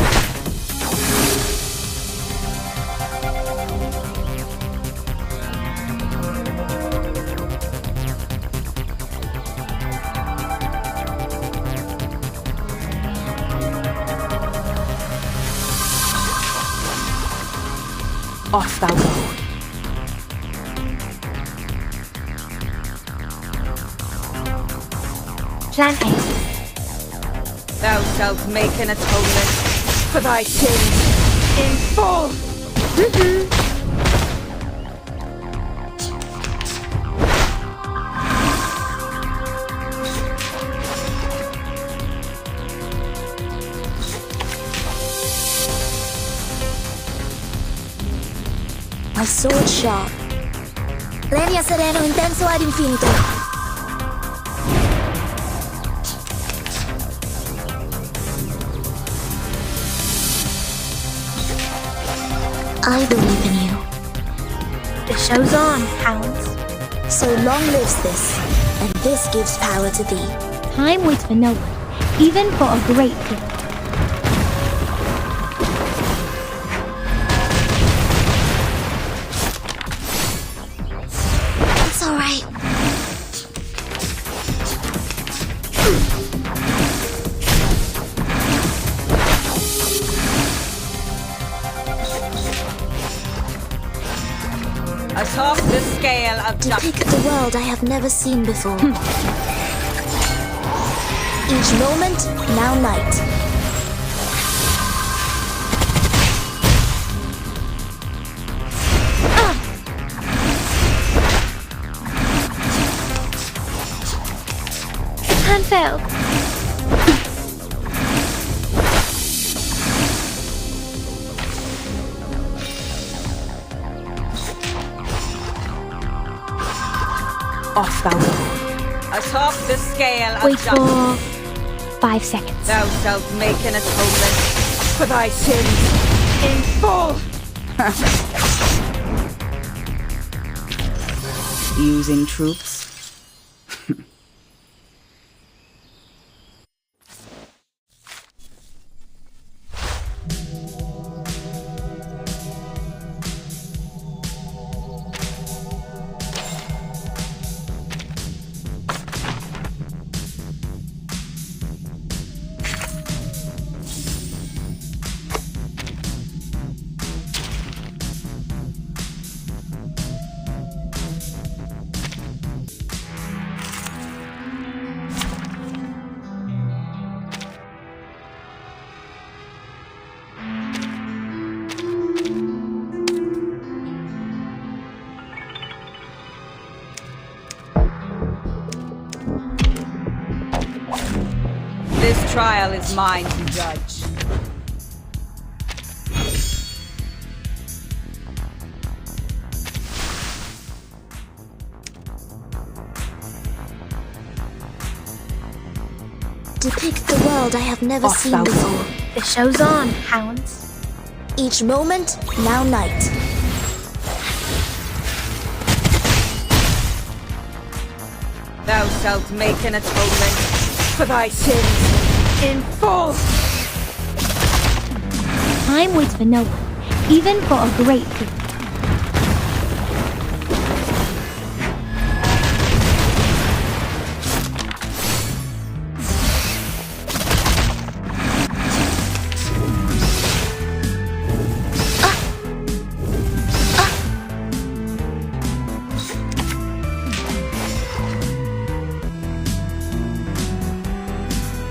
Off thou go. Plan A. Thou shalt make an atonement for thy sins in full. My sword sharp. Legna sereno intenso ad infinito. I believe in you. The show's on, hounds. So long lives this, and this gives power to thee. Time waits for no one, even for a great king. It's alright. Atop the scale of Depict justice. the world I have never seen before. Each moment, now night. The plan failed. Off thou go. Atop the scale of Wait justice. for 5 seconds. Thou shalt make an atonement for thy sins in full. Using troops. trial is mine to judge. Depict the world I have never Off seen Falco. before. The show's on, hounds. Each moment, now night. Thou shalt make an atonement for thy sins in full. Time waits for no one, even for a great good.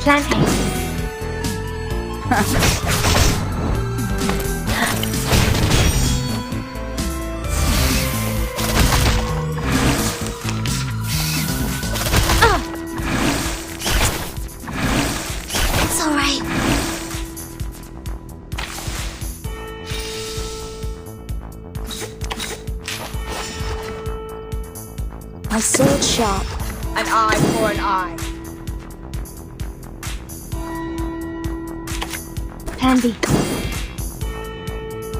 Plan A. It's alright. My sword sharp. An eye for an eye. Plan B.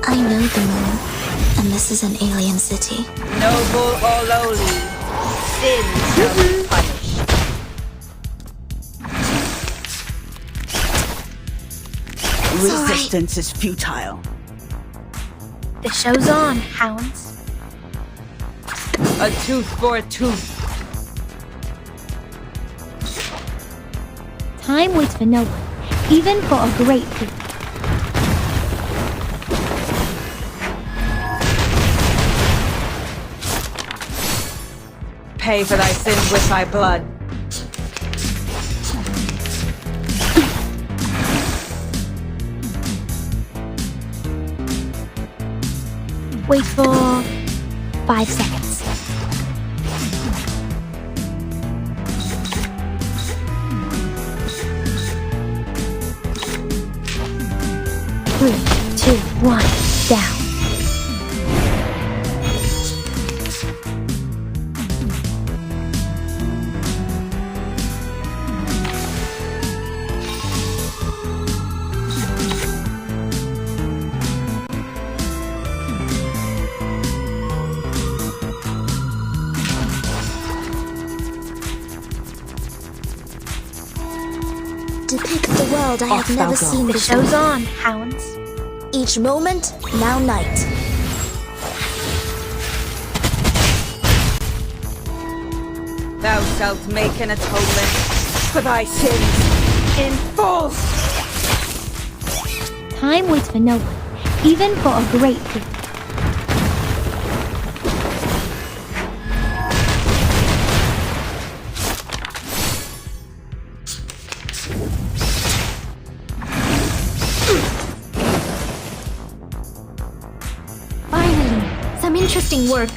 I know the moon, and this is an alien city. Noble or lowly, sin shall be punished. Resistance is futile. The show's on, hounds. A tooth for a tooth. Time waits for no one, even for a great good. Pay for thy sins with thy blood. Wait for 5 seconds. Three, two, one, down. Depict the world I have never seen The before. show's on, hounds. Each moment, now night. Thou shalt make an atonement for thy sins in full. Time waits for no one, even for a great good. Finally, some interesting work.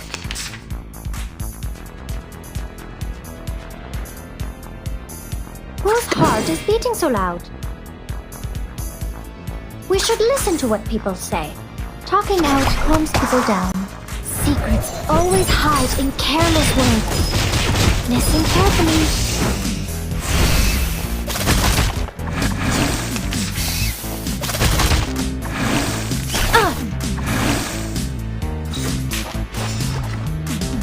Whose heart is beating so loud? We should listen to what people say. Talking out calms people down. Secrets always hide in careless words. Listen carefully.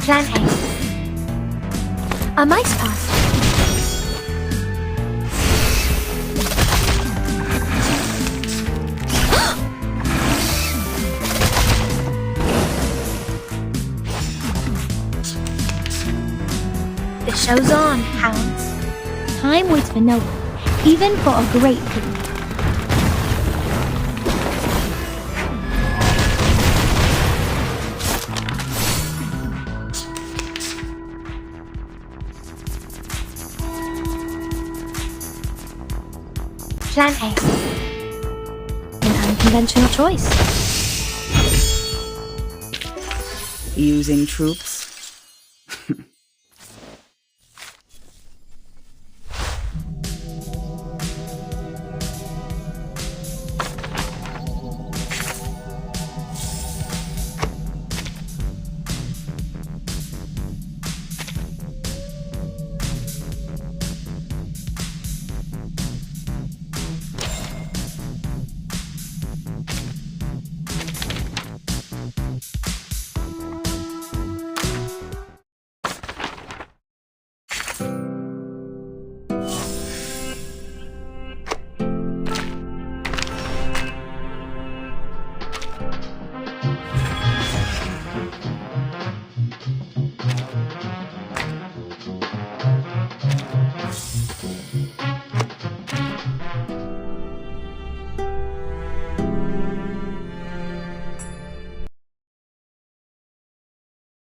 Plan A. A mice pass. The show's on, hounds. Time waits for no one, even for a great good. Plan A. An unconventional choice. Using troops